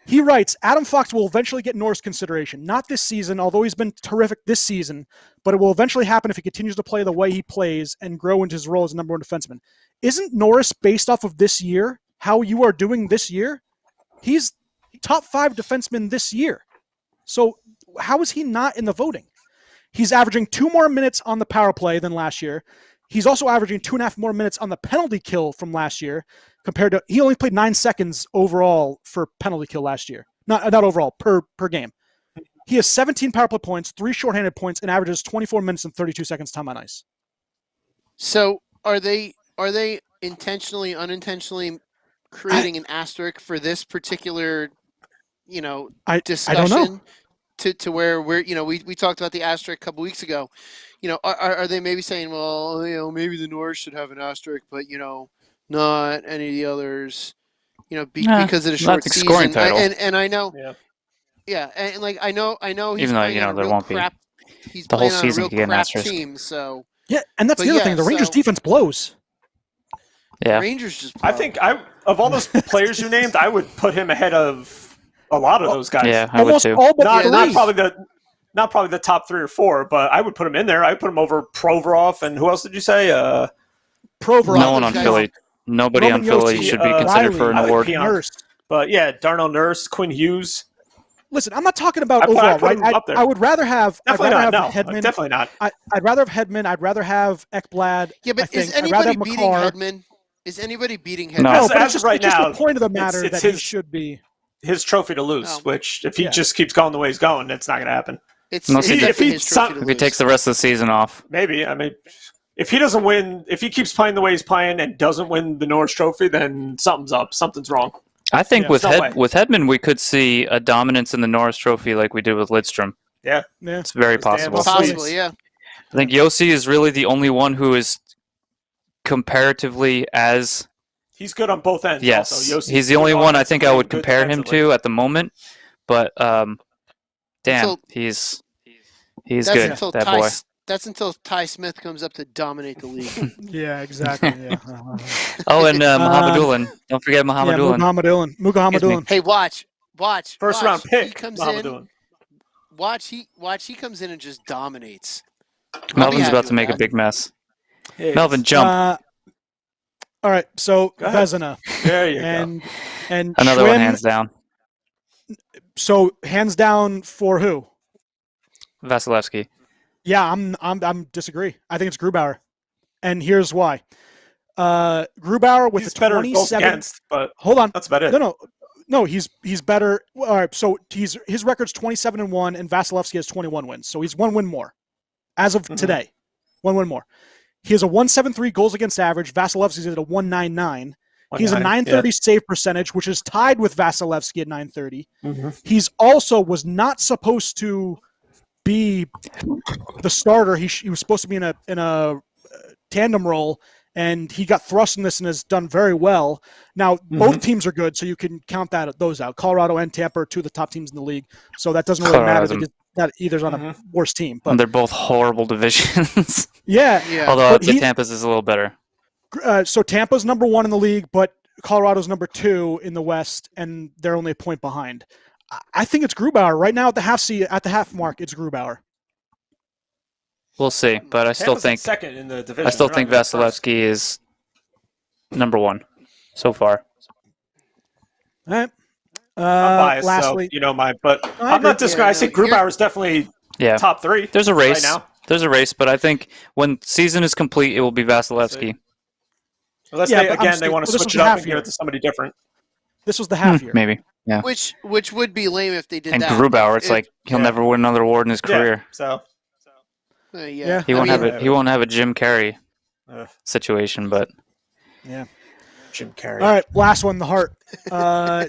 He writes, Adam Fox will eventually get Norris consideration. Not this season, although he's been terrific this season, but it will eventually happen if he continues to play the way he plays and grow into his role as number one defenseman. Isn't Norris based off of this year, how you are doing this year? He's top 5 defenseman this year. So how is he not in the voting? He's averaging 2 more minutes on the power play than last year. He's also averaging 2.5 more minutes on the penalty kill from last year compared to, he only played 9 seconds overall for penalty kill last year. Not overall, per game. He has 17 power play points, 3 shorthanded points, and averages 24 minutes and 32 seconds time on ice. So are they intentionally, unintentionally creating an asterisk for this particular, discussion? I don't know. To where we talked about the asterisk a couple weeks ago. Are they maybe saying, well, maybe the Norris should have an asterisk, but not any of the others, because of the short Not the season. scoring title. And I know, Yeah. and like I know he's Even though, playing on a there real won't be. crap. He's The whole playing on a season real could get an crap asterisk. team, so Yeah, and that's But the other yeah, thing. The Rangers so- defense blows. Yeah. Rangers just. I think of all those players you named, I would put him ahead of a lot of those guys. Yeah, I would Almost too. all but Not, 3. not probably the top 3 or 4, but I would put him in there. I would put him over Provorov, and who else did you say? Provorov. No one on guys- Philly. Nobody Roman on Philly Yossi, should be considered for an I like award. Keon. Nurse. But yeah, Darnell Nurse, Quinn Hughes. Listen, I'm not talking about I put overall, him right? up there. I would rather have. Definitely I'd rather not. have No, Hedman. definitely not. I'd rather have Hedman. I'd rather have Ekblad. Yeah, but is I'd rather anybody have beating McCarr. Hedman? Is anybody beating No. Hedman? No, As- but as it's just, of right it's just now, the point of the matter it's that he his- should be. His trophy to lose, Oh. which if he Yeah. just keeps going the way he's going, it's not going to happen. It's No, it's see, if definitely he his trophy to If he lose. takes the rest of the season off, Maybe. I mean, if he doesn't win, if he keeps playing the way he's playing and doesn't win the Norris Trophy, then something's up. Something's wrong. I think Yeah, with no way. with Hedman, we could see a dominance in the Norris Trophy like we did with Lidstrom. Yeah. Yeah. It's very Those damn possible. Swedes. Possibly, yeah. I think Yossi is really the only one who is comparatively as He's good on both ends. yes. Also. Yossi's He's the good only one I think I offensively would and good compare him defensively. to at the moment. But damn, Until- he's That's good. until That Ty, boy. That's until Ty Smith comes up to dominate the league. Yeah, exactly. Yeah. Oh, and Muhammadulin. Don't forget Muhammadulin. Muhammadulin. Muhammadulin. Hey, watch. First watch. round pick. He comes Muhammadulin. in. Watch. He comes in and just dominates. I'll be Melvin's happy about to with make a that. big mess. Yes. Melvin, jump. All right, so Go ahead. Vezina There you go. and Another one Schwim, hands down. So hands down for who? Vasilevsky. Yeah, I'm disagree. I think it's Grubauer, and here's why. Grubauer with He's the better goals 27. against, but Hold on. that's about it. No, he's better. All right, so his record's 27-1, and Vasilevsky has 21 wins, so he's one win more as of today. One win more. He has a 173 goals against average. Vasilevsky's at a 199. He's a 930 save percentage, which is tied with Vasilevsky at 930. Mm-hmm. He's also was not supposed to be the starter. He was supposed to be in a tandem role, and he got thrust in this and has done very well. Now both teams are good, so you can count those out. Colorado and Tampa are two of the top teams in the league, so that doesn't really matter that either's on a worse team. But And they're both horrible divisions. yeah. Although But the Tampa's is a little better. So Tampa's number 1 in the league, but Colorado's number 2 in the West, and they're only a point behind. I think it's Grubauer right now at the half mark. It's Grubauer. We'll see, but I still Tampa's think second in the division. I still They're think not good at first. Vasilevsky is number 1 so far. All right. I'm biased, Lastly, so but I I'm not agree. disagreeing. I think Grubauer is definitely Yeah. top 3. There's a race. Right now. There's a race, but I think when season is complete, it will be Vasilevsky. Unless Yeah, they but I'm they want to this switch was it up half and give year. it to somebody different. this was the half year. Maybe. Yeah. Which would be lame if they did And that. Grubauer, it's like he'll yeah. never win another award in his career. So Yeah. He I won't mean, have it. He won't have a Jim Carrey Ugh. situation, but Yeah. Jim Carrey. All right. Last one. The Hart.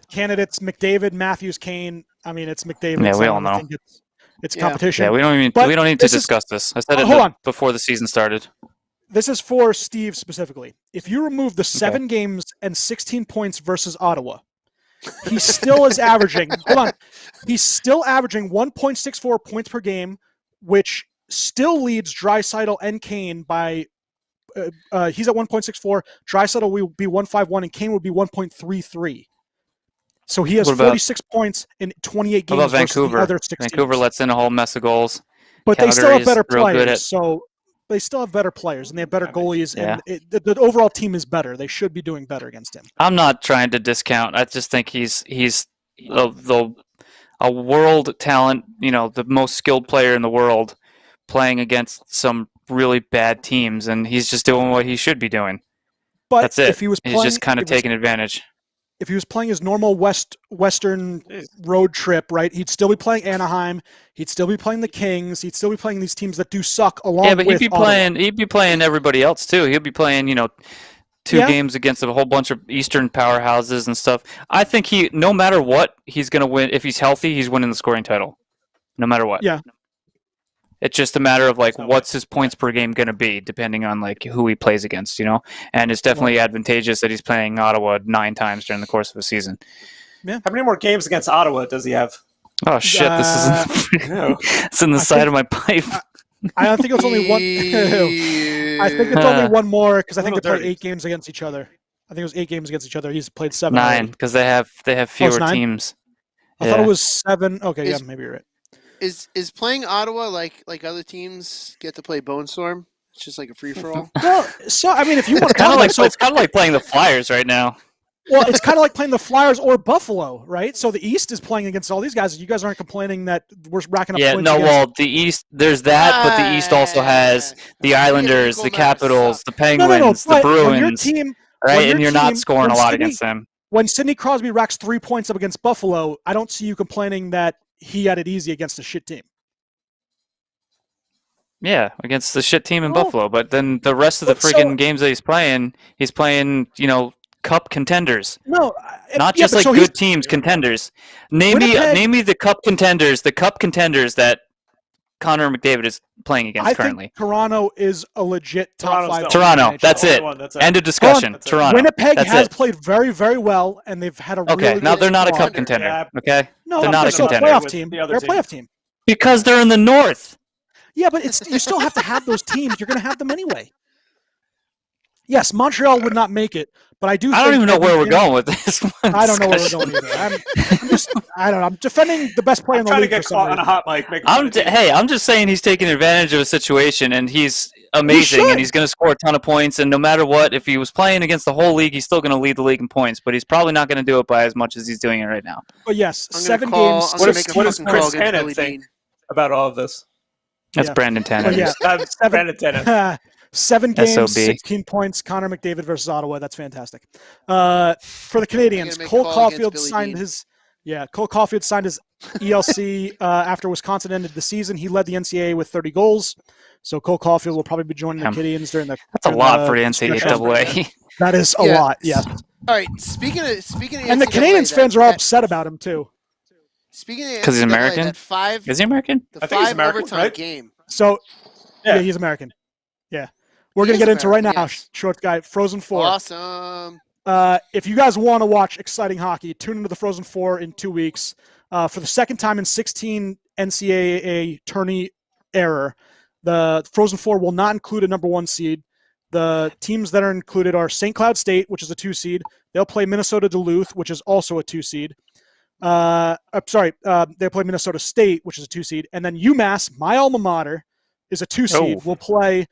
Candidates: McDavid, Matthews, Kane. I mean, it's McDavid. Yeah, so we I all don't know. think it's Yeah. competition. yeah, we don't need But to this is- discuss this. I said it hold on. before the season started. This is for Steve specifically. If you remove the 7 games and 16 points versus Ottawa, he still is averaging. Hold on. He's still averaging 1.64 points per game, which still leads Draisaitl and Kane by. He's at 1.64. Draisaitl will be 1.51, and Kane would be 1.33. So he has What about- 46 points in 28 How games about versus the Vancouver? other 16. Vancouver lets in a whole mess of goals. But they still have Calgary's better real good players. at- So they still have better players, and they have better goalies, Yeah. and the overall team is better. They should be doing better against him. I'm not trying to discount. I just think he's a world talent. The most skilled player in the world, playing against some really bad teams, and he's just doing what he should be doing. But That's it. if he was He's playing, just kind of if he was- taking advantage. if he was playing his normal Western road trip, right, he'd still be playing Anaheim. He'd still be playing the Kings. He'd still be playing these teams that do suck along Yeah, but with he'd be Ottawa. playing. He'd be playing everybody else too. He'll be playing. 2 Yeah. games against a whole bunch of Eastern powerhouses and stuff. I think no matter what, he's going to win. If he's healthy, he's winning the scoring title, no matter what. Yeah. It's just a matter of what's his points per game going to be, depending on who he plays against, And it's definitely advantageous that he's playing Ottawa 9 times during the course of a season. How many more games against Ottawa does he have? Oh shit! This is No. it's in the side of my pipe. I don't think it's only one. I think it's only one more because I think they Little played dirty. 8 games against each other. I think it was 8 games against each other. He's played 7. 9 already. because they have fewer 9? teams. I thought it was 7. Okay, Is- yeah, maybe you're right. Is playing Ottawa like other teams get to play Bone Storm? It's just like a free for all. Well, so I mean, if you want It's to talk kind of about like it, so it's kind of like playing the Flyers right now. well, it's kind of like playing the Flyers or Buffalo, right? So the East is playing against all these guys. You guys aren't complaining that we're racking up Yeah, points no, against. well, the East, there's that, but the East also has the Islanders, equal the amount of Capitals, suck. the No, Penguins, the but when your Bruins, team, right? And you're not scoring when a lot Sidney- against them. when Sidney Crosby racks 3 points up against Buffalo, I don't see you complaining that he had it easy against a shit team. Yeah, against the shit team in Well, Buffalo. But then the rest of the but so- freaking games that he's playing, cup contenders. No, Not yeah, just but like so good teams, contenders. Name me the cup contenders that Connor McDavid is playing against I currently. think Toronto is a legit top Toronto's 5 the team in Toronto, the NHL. that's it. That's End of discussion. That's it. Toronto. Winnipeg that's has it. played very, very well, and they've had a Okay, really now good they're not a squad. cup contender. Yeah. Okay, No, they're not they're a still contender playoff with team. the other They're a playoff teams. team. because they're in the North. Yeah, but you still have to have those teams. You're going to have them anyway. Yes, Montreal would not make it, but I do. I don't think even know that where we we're can- going with this one. I don't know where we're discussion. going either. I don't know. I'm defending the best player I'm in the trying to league for get some caught on reason. a hot mic. Making fun of teams. I'm just saying he's taking advantage of a situation, and he's amazing, should. and he's going to score a ton of points. And no matter what, if he was playing against the whole league, he's still going to lead the league in points. But he's probably not going to do it by as much as he's doing it right now. But yes, I'm 7 gonna games. I'm What gonna is- make a what does fucking Chris call against Tannen Billy think? Dean. About all of this. That's Yeah. Brandon Tannen. But yeah, That's Brandon Tannen. 7 games, SOB. 16 points. Connor McDavid versus Ottawa. That's fantastic. For the Canadians, make a Cole call against Caulfield Billy signed Dean. his. Yeah, Cole Caulfield signed his ELC after Wisconsin ended the season. He led the NCAA with 30 goals. So Cole Caulfield will probably be joining the Damn. Canadians during the. That's a during lot for the stretch. NCAA. That is a Yeah. lot. Yes. All right, speaking of And the NCAA, Canadians fans are all that- upset about him too. Speaking of 'Cause he's NCAA, American? that five, Is he American? the I think he's 5 American, overtime right? game. So Yeah. yeah, he's American. Yeah, we're He gonna is get into right American, now. yes. Short guy, Frozen 4. Awesome. If you guys want to watch exciting hockey, tune into the Frozen 4 in 2 weeks. For the second time in 16 NCAA tourney era, the Frozen 4 will not include a number 1 seed. The teams that are included are St. Cloud State, which is a 2 seed. They'll play Minnesota Duluth, which is also a 2 seed. They'll play Minnesota State, which is a 2 seed. And then UMass, my alma mater, is a 2 seed. Oh. We'll play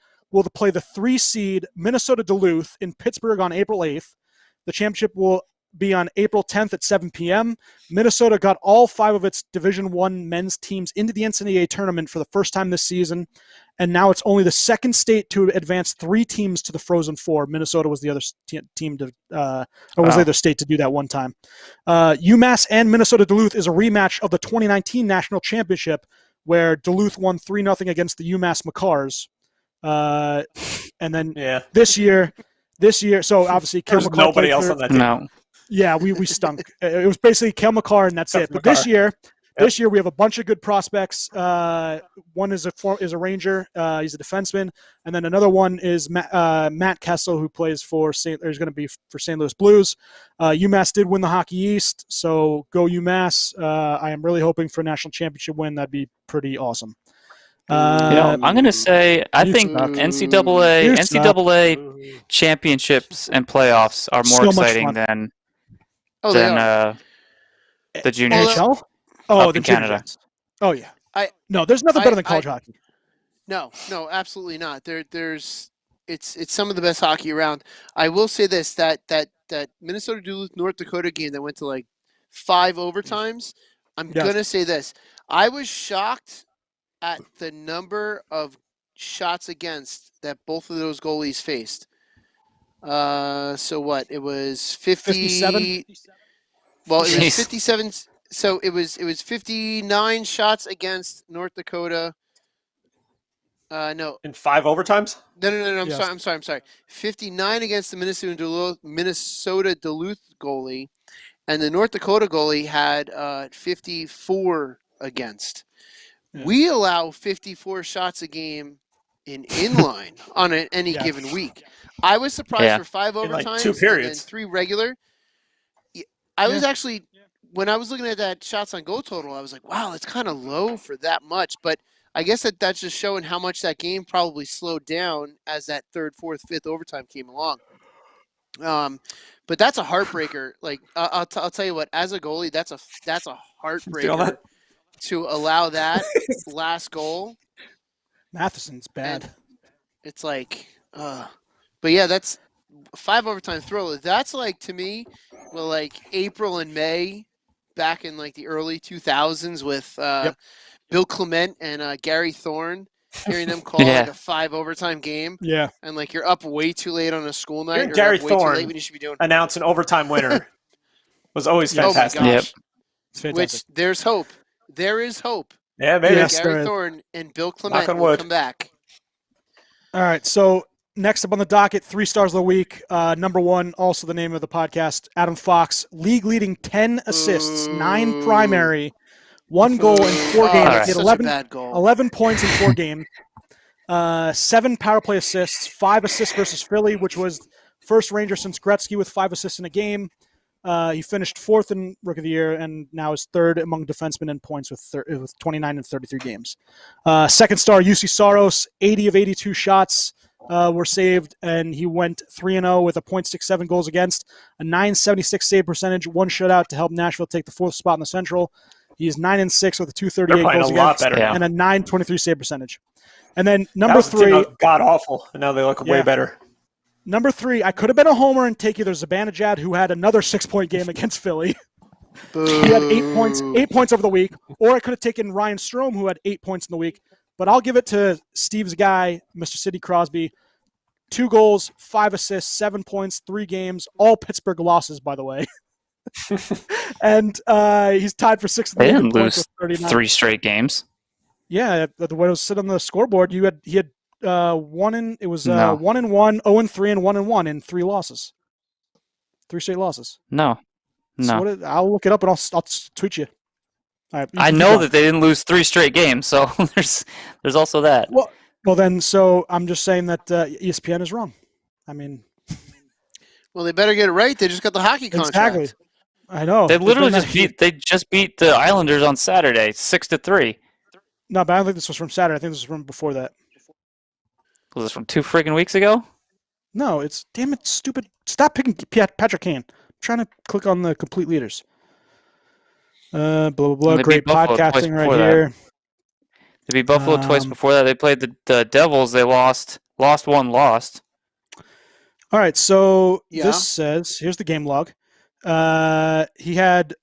the 3 seed Minnesota Duluth in Pittsburgh on April 8th. The championship will be on April 10th at 7 p.m. Minnesota got all 5 of its Division I men's teams into the NCAA tournament for the first time this season, and now it's only the second state to advance 3 teams to the Frozen 4. Minnesota was the other team to, was the other state to do that one time. UMass and Minnesota Duluth is a rematch of the 2019 national championship, where Duluth won 3-0 against the UMass Macars. And then this year, so obviously Kel There's McCarr nobody played else for- on that team. No. Yeah, we stunk. It was basically Kel McCarr, and that's it. But this year we have a bunch of good prospects. One is a Ranger. He's a defenseman, and then another one is Matt Kessel, who plays for St. Louis Blues. UMass did win the Hockey East, so go UMass. I am really hoping for a national championship win. That'd be pretty awesome. I'm going to say I think suck. NCAA championships and playoffs are more So much exciting fun. than the juniors. NHL? Up The in Canada. juniors. Oh yeah. I- No, there's nothing better than college hockey. No, absolutely not. It's some of the best hockey around. I will say this, that Minnesota Duluth North Dakota game that went to like 5 overtimes. I'm Yes. gonna say this. I was shocked at the number of shots against that both of those goalies faced. So what? It was 57? Well, it was Jeez. 57. So it was 59 shots against North Dakota. No, In 5 overtimes? No. I'm Yes. sorry. 59 against the Minnesota Duluth goalie, and the North Dakota goalie had 54 against. Yeah. We allow 54 shots a game in inline on any Yeah. given week. I was surprised Yeah. for 5 In, like, overtimes 2 and periods. 3 regular. I was actually, when I was looking at that shots on goal total, I was like, wow, that's kind of low for that much. But I guess that's just showing how much that game probably slowed down as that 3rd, 4th, 5th overtime came along. But that's a heartbreaker. Like I'll tell you what, as a goalie, that's a Feel heartbreaker that? to allow that last goal. Matheson's bad. It's like, but yeah, that's 5 overtime thriller. That's like to me, well, like April and May, back in like the early 2000s with Bill Clement and Gary Thorne. Hearing them call like Yeah. a 5 overtime game, Yeah. and like you're up way too late on a school night, Hearing or Gary you're up way too late Thorne when you should be doing. announce an overtime winner was always Yes. Oh my fantastic. Yep. gosh! It's fantastic. Which there's hope. There is hope. Yeah, maybe. Yes. Gary there is. Thorne and Bill Knock Clement on will wood. come back. All right. So next up on the docket, 3 stars of the week. Number 1, also the name of the podcast, Adam Fox, league leading 10 assists, 9 primary, 1 goal in 4 Oh, games. that's He had such 11, a bad goal. 11 points in 4 games. 7 power play assists, 5 assists versus Philly, which was first Ranger since Gretzky with 5 assists in a game. He finished 4th in Rookie of the Year and now is 3rd among defensemen in points with 29 and 33 games. Second star, UC Saros, 80 of 82 shots were saved, and he went 3-0 with a .67 goals against, a .976 save percentage, 1 shutout to help Nashville take the 4th spot in the Central. He is 9-6 with a They're .238 playing goals a lot against better now. and a .923 save percentage. And then That number was three, god awful, and now they look way Yeah. better. number 3, I could have been a homer and take either Zibanejad, who had another 6-point game against Philly. He had 8 points over the week, or I could have taken Ryan Strome, who had 8 points in the week. But I'll give it to Steve's guy, Mr. Sidney Crosby. 2 goals, 5 assists, 7 points, 3 games, all Pittsburgh losses, by the way. And he's tied for 6th in the They league didn't in points lose with 39. 3 straight games. Yeah, the way it was sit on the scoreboard, he had 1 and it was No. 1-1, 0-3, and 1-1 in 3 losses, 3 straight losses. No. So No. I'll look it up and I'll tweet you. All right, you I can keep know going. that they didn't lose 3 straight games, so there's also that. Well, then, so I'm just saying that ESPN is wrong. I mean, Well, they better get it right. They just got the hockey contract. exactly. I know. They literally There's been just beat the Islanders on Saturday, 6-3. no, but I don't think this was from Saturday. I think this was from before that. Was this from 2 freaking weeks ago? No, it's damn it, stupid. Stop picking Patrick Kane. I'm trying to click on the complete leaders. Blah blah blah. They Great beat Buffalo twice podcasting right before that. here. They beat Buffalo twice Um, before that. They played the Devils. They lost one, lost. All right, so Yeah. this says here's the game log. He had.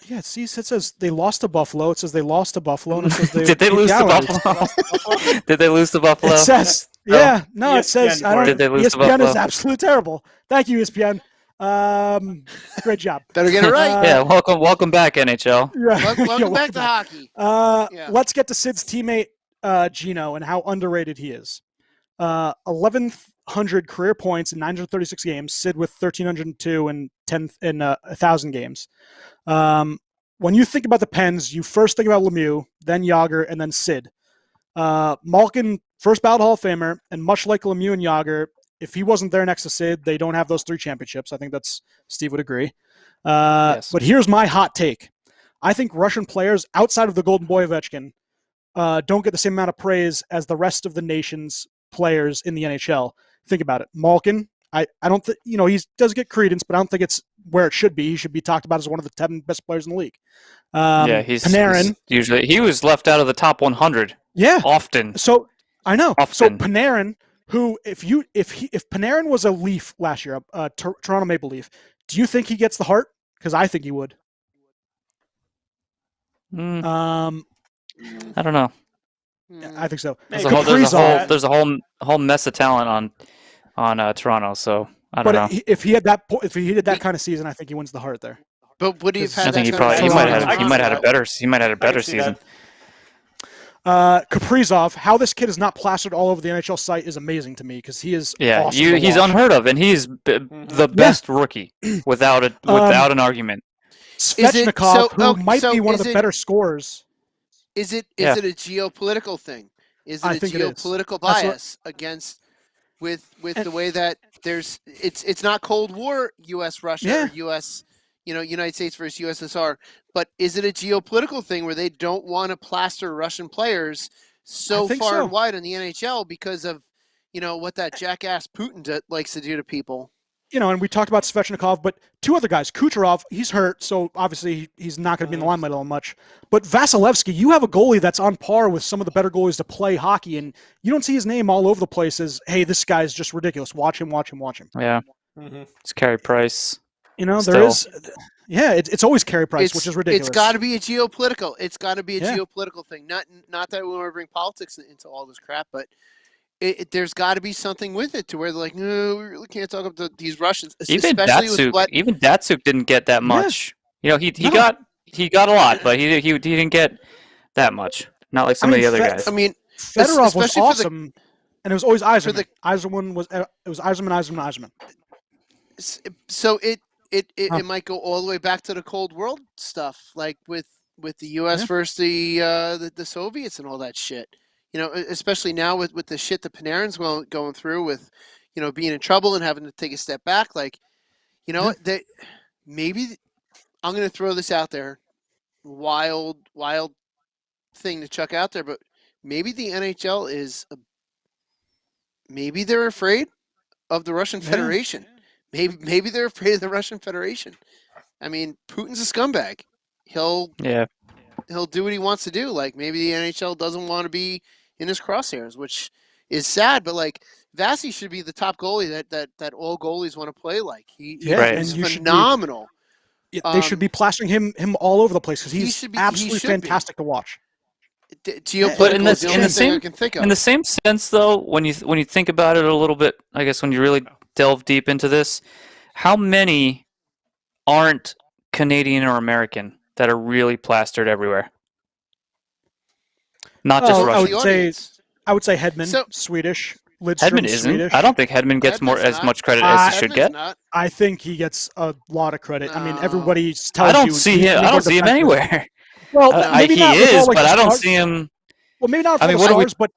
Yeah, see, it says they lost to Buffalo. It says they lost to Buffalo, and it says they Did they beat lose the to Islanders. Buffalo? Did they lose to Buffalo? It says, yeah, no, it says, ESPN I don't. Did they lose to ESPN is Buffalo? absolutely terrible. Thank you, ESPN. Great job. Better get it right. Yeah, welcome back, NHL. Yeah. Welcome back to hockey. Yeah. Let's get to Sid's teammate Gino and how underrated he is. 1,100 career points in 936 games. Sid with 1,302 and 1,000 games. When you think about the Pens, you first think about Lemieux, then Yager, and then Sid. Malkin, first ballot Hall of Famer, and much like Lemieux and Yager, if he wasn't there next to Sid, they don't have those 3 championships. I think that's Steve would agree. Yes. But here's my hot take. I think Russian players outside of the Golden Boy Ovechkin don't get the same amount of praise as the rest of the nation's players in the NHL. Think about it. Malkin, I don't think, he does get credence, but I don't think it's where it should be. He should be talked about as one of the 10 best players in the league. Yeah, he's Panarin. usually he was left out of the top 100 Yeah. often. So I know. So Often. Panarin, who if Panarin was a Leaf last year, Toronto Maple Leaf, do you think he gets the heart? Because I think he would. Mm, Um, I don't know. I think so. There's Maybe. there's a whole mess of talent on Toronto. So I don't know. But if he had if he did that kind of season, I think he wins the heart there. But would he have I had I think he that probably kind he of might season? have had a better see season. that. Kaprizov, how this kid is not plastered all over the NHL site is amazing to me because he is Yeah, awesome to he's watch. unheard of, and he's the best rookie without an argument. Svechnikov, who might so be one of is the it- better scorers. Is it Yeah. a geopolitical thing? Is it I a think it is. geopolitical That's what- bias against with the way that it's not Cold War U.S. Russia Yeah. or U.S. United States versus USSR, but is it a geopolitical thing where they don't want to plaster Russian players so I think far so. and wide in the NHL because of what that jackass Putin likes to do to people? and we talked about Svechnikov, but two other guys. Kucherov, he's hurt, so obviously he's not going to be in the limelight all much. But Vasilevsky, you have a goalie that's on par with some of the better goalies to play hockey, and you don't see his name all over the place as, hey, this guy's just ridiculous. Watch him. Yeah. It's Carey Price. There is. Yeah, it's always Carey Price, which is ridiculous. It's got to be a geopolitical. It's got to be a geopolitical thing. Not that we want to bring politics into all this crap, but there's got to be something with it to where they're like, no, we really can't talk about these Russians. Even Datsuk didn't get that much. He got a lot, but he didn't get that much. Not like some of the other guys. I mean, Fedorov was awesome, and it was always Yzerman. It was Yzerman. So it might go all the way back to the Cold War stuff, like with the U.S. versus the Soviets and all that shit. Especially now with the shit that Panarin's going through with, being in trouble and having to take a step back. Like, that maybe I'm going to throw this out there, wild thing to chuck out there, but maybe the NHL maybe they're afraid of the Russian Federation. Maybe they're afraid of the Russian Federation. I mean, Putin's a scumbag. He'll do what he wants to do. Like, maybe the NHL doesn't want to be in his crosshairs, which is sad. But like, Vasi should be the top goalie that all goalies want to play like. He's phenomenal. They should be plastering him all over the place because he's absolutely fantastic to watch. But in the same sense, though, when you think about it a little bit, I guess when you really delve deep into this, how many aren't Canadian or American that are really plastered everywhere? Not just Russian. I would say Hedman, Swedish. Lidstrom, Hedman isn't. Swedish. I don't think Hedman gets as much credit as he should get. I think he gets a lot of credit. I mean, everybody tells you. I don't see him anywhere. Well, he is, but I don't see him. Well, maybe not for the Stars, but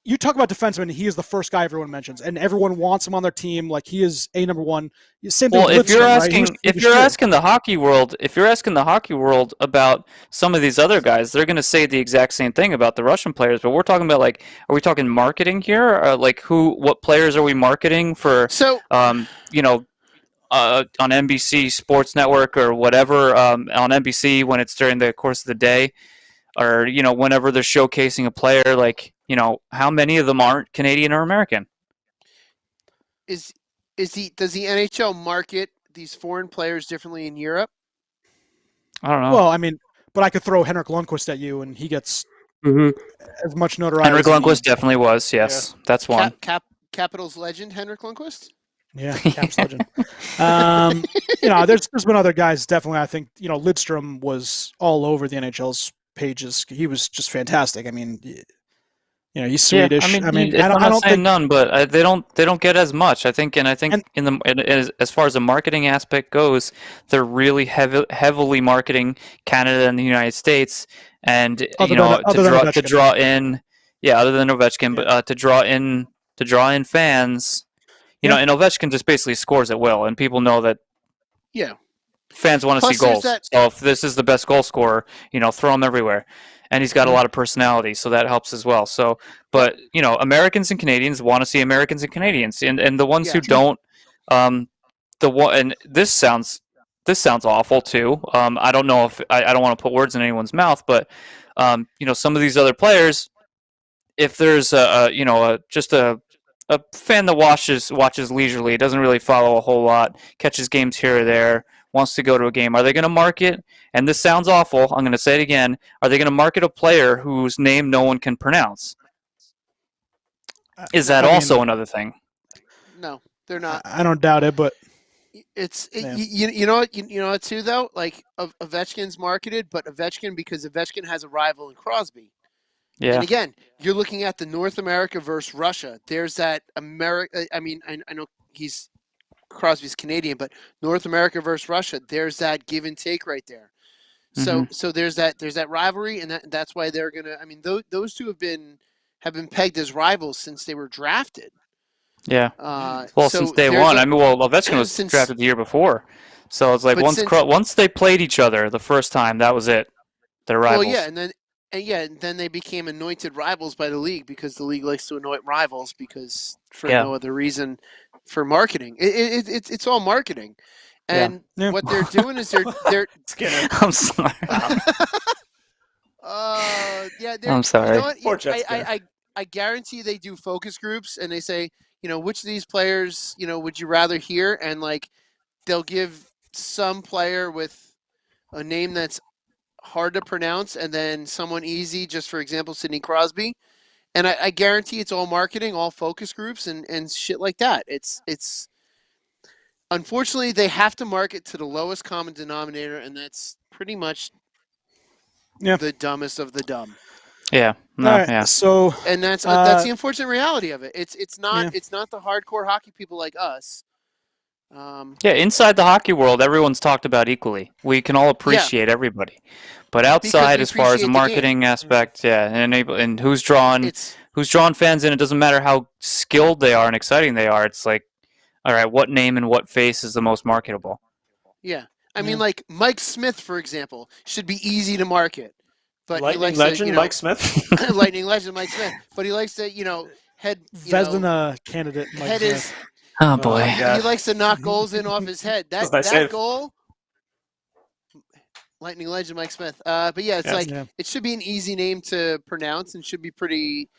you talk about defensemen. He is the first guy everyone mentions, and everyone wants him on their team. Like, he is a number one. Same thing. Well, if you're asking the hockey world about some of these other guys, they're going to say the exact same thing about the Russian players. But we're talking about, like, are we talking marketing here? Or like, what players are we marketing for? So, on NBC Sports Network or whatever, on NBC when it's during the course of the day, or whenever they're showcasing a player, like. How many of them aren't Canadian or American? Does the NHL market these foreign players differently in Europe? I don't know. Well, I mean, but I could throw Henrik Lundqvist at you, and he gets as much notoriety. Henrik Lundqvist definitely was, yes. Yeah. That's one. Capitals legend, Henrik Lundqvist? Yeah, Caps legend. There's been other guys, definitely. I think, Lidstrom was all over the NHL's pages. He was just fantastic. I mean... he's Swedish. Yeah, I don't think none, but they don't get as much. I think as far as the marketing aspect goes, they're really heavily marketing Canada and the United States, and to draw in, other than Ovechkin, but to draw in fans. And Ovechkin just basically scores at will, and people know that. Yeah. Fans want to see goals. So if this is the best goal scorer, throw him everywhere. And he's got a lot of personality, so that helps as well. So, but Americans and Canadians want to see Americans and Canadians, and the ones who don't, and this sounds awful too. I don't know if I don't want to put words in anyone's mouth, but some of these other players, if there's just a fan that watches leisurely, doesn't really follow a whole lot, catches games here or there, wants to go to a game, are they going to market? And this sounds awful. I'm going to say it again. Are they going to market a player whose name no one can pronounce? Is that also another thing? No, they're not. I don't doubt it, but you know what too though. Like Ovechkin's marketed, but because Ovechkin has a rival in Crosby. Yeah. And again, you're looking at the North America versus Russia. There's that America. I mean, I know Crosby's Canadian, but North America versus Russia, there's that give and take right there. So there's that rivalry, and that's why they're gonna. I mean, those two have been pegged as rivals since they were drafted. Yeah. Since day one. Ovechkin was drafted the year before, so it's like once they played each other the first time, that was it. They're rivals. Well, yeah, and then they became anointed rivals by the league because the league likes to anoint rivals because for no other reason for marketing. It's all marketing, and Yeah. what they're doing is they're Skinner. I'm sorry. yeah. I'm sorry. You know what? Poor Jeff Skinner. I guarantee they do focus groups, and they say, which of these players, would you rather hear, and like they'll give some player with a name that's hard to pronounce, and then someone easy. Just for example, Sidney Crosby. And I guarantee it's all marketing, all focus groups, and shit like that. It's unfortunately they have to market to the lowest common denominator, and that's pretty much the dumbest of the dumb. Yeah. No. All right, Yeah. so And that's the unfortunate reality of it. It's not the hardcore hockey people like us. Yeah, inside the hockey world, everyone's talked about equally. We can all appreciate everybody, but outside, as far as the marketing aspect, and who's drawn fans in, it doesn't matter how skilled they are and exciting they are. It's like, all right, what name and what face is the most marketable? Yeah, I mean, like Mike Smith, for example, should be easy to market, but Lightning legend Mike Smith. Lightning legend Mike Smith, but he likes to Vezina candidate Mike head Smith. is. Oh boy, He likes to knock goals in off his head. That goal, Lightning legend Mike Smith. But yeah, it's it should be an easy name to pronounce and should be pretty,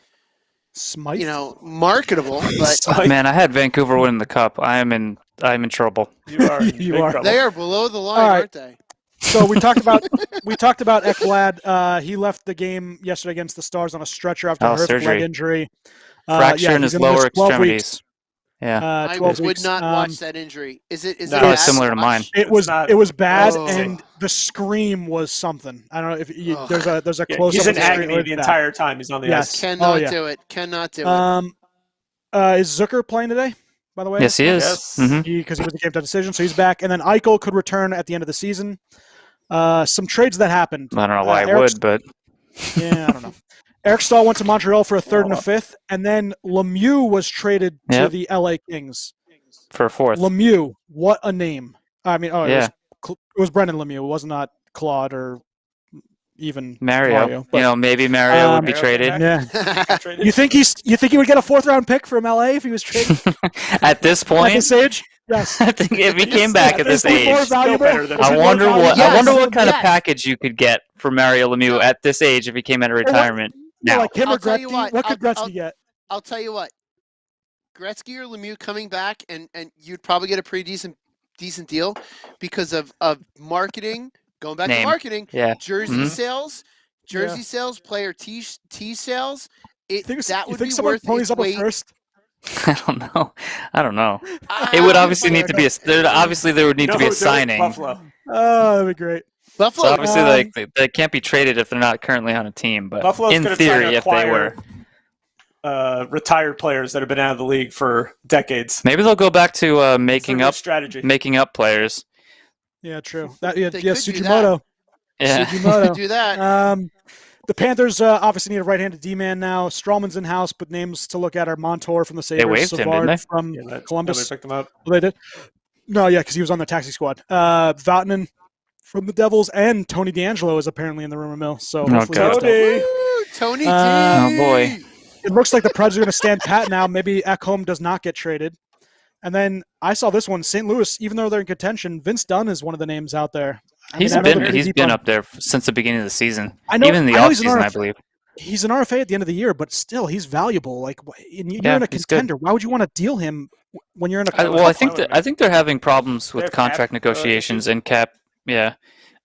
Smythe. marketable. But man, I had Vancouver win the cup. I'm in trouble. You are. You are. Trouble. They are below the line, aren't they? So we talked about Ekblad. He left the game yesterday against the Stars on a stretcher after a horrific leg injury. Fracture in his lower extremities. Weeks. Yeah, I 12 would weeks. not watch that injury. Is it probably similar to mine? It was bad, Oh. and the scream was something. I don't know if there's a close. He's up in agony the entire time he's on the ice. Cannot do it. Cannot do it. Is Zucker playing today? By the way, yes, he is. Yes. Because he was the game time decision, so he's back. And then Eichel could return at the end of the season. Some trades that happened. I don't know why I would, but yeah, I don't know. Eric Stahl went to Montreal for a third and a fifth, and then Lemieux was traded to the LA Kings for a fourth. Lemieux, what a name! I mean, yeah. it was Brendan Lemieux. It was not Claude or even Mario. but, Maybe Mario would be traded. Yeah. You think he would get a fourth round pick from LA if he was traded at this point? At this age? Yes. I think if he came back at this age, I wonder what kind of package you could get for Mario Lemieux at this age if he came out of retirement. Now, like him or tell you Gretzky, what could Gretzky get? I'll tell you what. Gretzky or Lemieux coming back, and you'd probably get a pretty decent deal because of marketing. Going back to marketing, jersey sales, player tee sales. That would be worth ponies its up weight. First? I don't know. It would obviously need to be there would need to be a signing. Buffalo. Oh, that'd be great. Buffalo. So obviously, they can't be traded if they're not currently on a team. But Buffalo's in theory, if they were retired players that have been out of the league for decades, maybe they'll go back to making up players. Yeah, true. Sugimoto. Yeah, Sugimoto. Do that. The Panthers obviously need a right-handed D-man now. Strawman's in-house, but names to look at are Montour from the Sabres, they waived him, didn't they? From Columbus. They picked him up. Well, they did. No, yeah, because he was on the taxi squad. Vatanen from the Devils, and Tony D'Angelo is apparently in the rumor mill. So Tony D. Oh boy. It looks like the Preds are going to stand pat now. Maybe Ekholm does not get traded. And then I saw this one, St. Louis, even though they're in contention, Vince Dunn is one of the names out there. He's been up there since the beginning of the season. Even in the offseason, I believe. He's an RFA at the end of the year, but still, he's valuable. Like, you're in a contender. Why would you want to deal him when you're in a? Well, I think they're having problems with contract negotiations and cap. Yeah,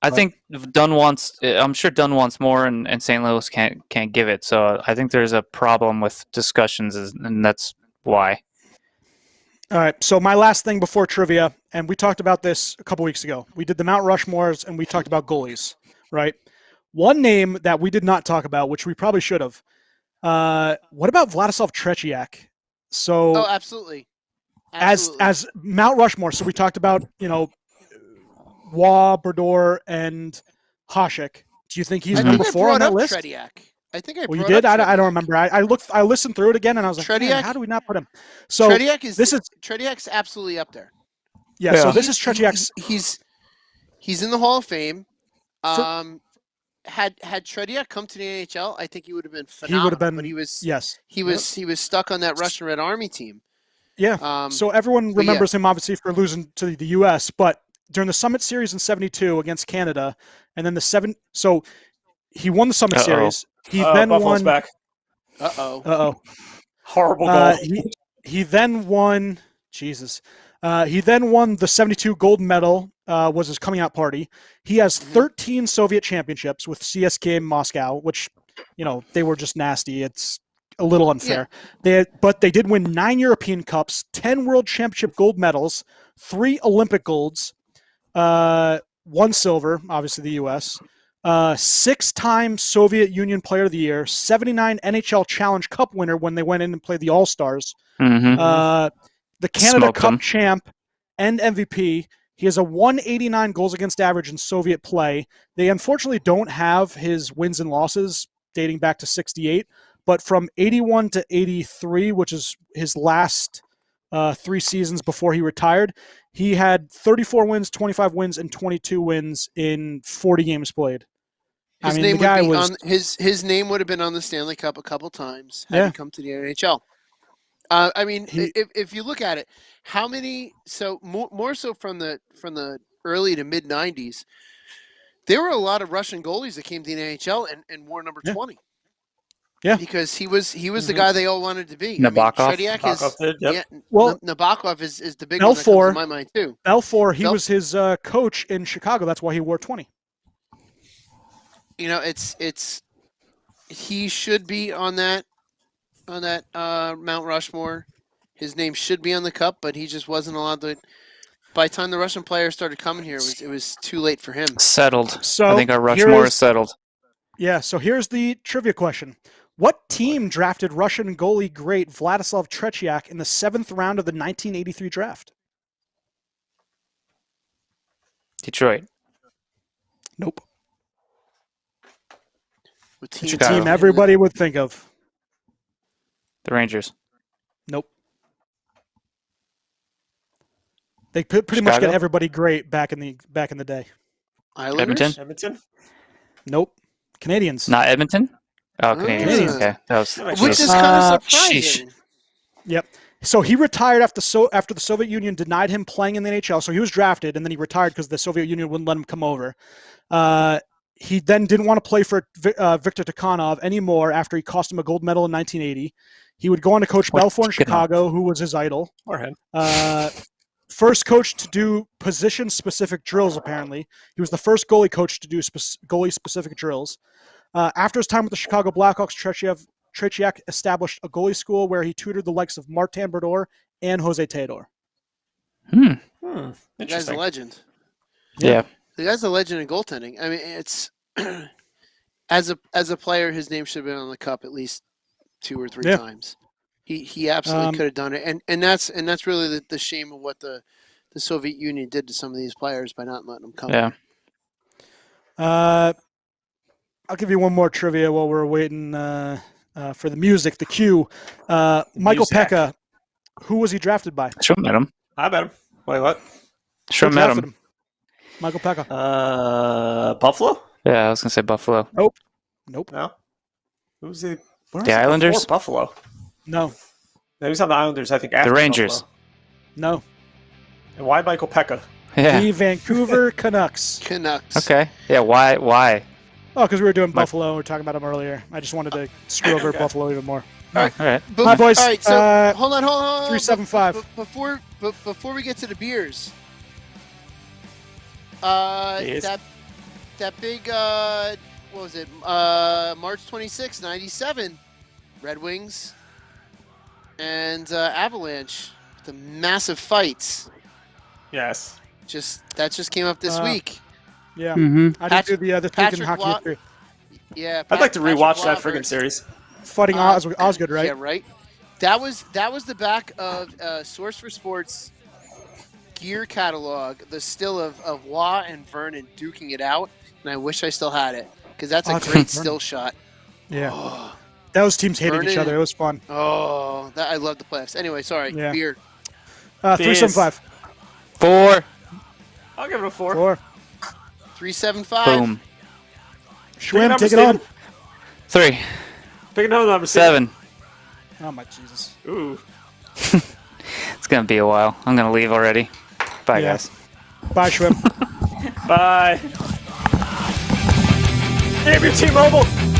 I think Dunn wants. I'm sure Dunn wants more, and St. Louis can't give it. So I think there's a problem with discussions, and that's why. All right. So my last thing before trivia, and we talked about this a couple weeks ago. We did the Mount Rushmores, and we talked about goalies, right? One name that we did not talk about, which we probably should have. What about Vladislav Tretiak? So, absolutely. As Mount Rushmore. So we talked about Waugh, Brodeur, and Hasek. Do you think he's number 4 on that list? Tretiak. I think I. Well, you did. I don't remember. I listened through it again, and I was like, Tretiak, how do we not put him? So Tretiak's absolutely up there. Yeah. So this is Tretiak's. He's in the Hall of Fame. Had Tretiak come to the NHL, I think he would have been phenomenal. He would have been. But he was. Yes. He was stuck on that Russian Red Army team. Yeah. So everyone but remembers him obviously for losing to the U.S., but during the Summit Series in '72 against Canada, and then so he won the Summit Series. He then Buffalo's won. back. Uh-oh. Horrible goal. He then won. Jesus. He then won the '72 gold medal. Was his coming out party. He has 13 Soviet championships with CSKA Moscow, which, they were just nasty. It's a little unfair. But they did win 9 European Cups, 10 World Championship gold medals, 3 Olympic golds, 1 silver, obviously the U.S., 6-time Soviet Union Player of the Year, 79 NHL Challenge Cup winner when they went in and played the All-Stars, the Canada Smoked Cup them. champ and MVP. He has a 189 goals against average in Soviet play. They unfortunately don't have his wins and losses dating back to '68, but from '81 to '83, which is his last 3 seasons before he retired, he had 34 wins, 25 wins, and 22 wins in 40 games played. His name would have been on the Stanley Cup a couple times had he come to the NHL. If you look at it, how many? So more so from the early to mid '90s, there were a lot of Russian goalies that came to the NHL and wore number 20. Yeah, because he was the guy they all wanted to be. Nabokov. Nabokov is the big one that comes to my mind too. Belfour, he was his coach in Chicago. That's why he wore 20. It's he should be on that Mount Rushmore. His name should be on the cup, but he just wasn't allowed to. By the time the Russian players started coming here, it was too late for him. Settled. So I think our Rushmore is settled. Yeah, so here's the trivia question. What team drafted Russian goalie great Vladislav Tretiak in the 7th round of the 1983 draft? Detroit. Nope. It's a team everybody would think of. The Rangers. Nope. They pretty much get everybody great back in the day. Islanders? Edmonton? Nope. Canadians. Not Edmonton? Oh, Canadians. Okay. Which is kind of surprising. Yep. So he retired after the Soviet Union denied him playing in the NHL. So he was drafted, and then he retired because the Soviet Union wouldn't let him come over. He then didn't want to play for Viktor Tikhonov anymore after he cost him a gold medal in 1980. He would go on to coach Belfour in Chicago, who was his idol. Or him. First coach to do position-specific drills, apparently. He was the first goalie coach to do goalie-specific drills. After his time with the Chicago Blackhawks, Tretiak established a goalie school where he tutored the likes of Martin Brodeur and Jose Theodore. The guy's a legend. Yeah. The guy's a legend in goaltending. I mean, it's as a player, his name should have been on the cup at least 2 or 3 times. He absolutely could have done it, and that's really the shame of what the Soviet Union did to some of these players by not letting them come. Yeah. I'll give you one more trivia while we're waiting for the music, the cue. Michael Pekka, who was he drafted by? Schwim met him. I bet him. Wait, what? Schwim met him. Michael Pekka. Buffalo? Yeah, I was going to say Buffalo. Nope. No. Who's he? The Islanders? Buffalo. No. He was on the Islanders, I think, after the Rangers. Buffalo. No. And why Michael Pekka? Yeah. The Vancouver Canucks. Okay. Yeah, why? Oh, because we were doing Buffalo. We were talking about them earlier. I just wanted to screw over Buffalo even more. All right. Hi, boys. All right, so hold on. 375. Before we get to the beers, that big what was it? March 26, 97, Red Wings and Avalanche, the massive fights. Yes. That just came up this week. Yeah. Mm-hmm. I did do the week in hockey history. Yeah. I'd like to rewatch that friggin' series. Fighting Osgood, right? Yeah, right. That was the back of Source for Sports gear catalog, the still of Waugh and Vernon duking it out, and I wish I still had it because that's a great still shot. Yeah. Oh. Those teams hated each other. It was fun. Oh, I love the playoffs. Anyway, sorry. Yeah. Beer. 375. 4. I'll give it a 4. 375. Boom. Schwim, take it on. 3. Pick another number. 7. Oh my Jesus. Ooh. gonna be a while. I'm gonna leave already. Bye, Yeah. guys. Bye, Schwim. Bye. Damn your T-Mobile.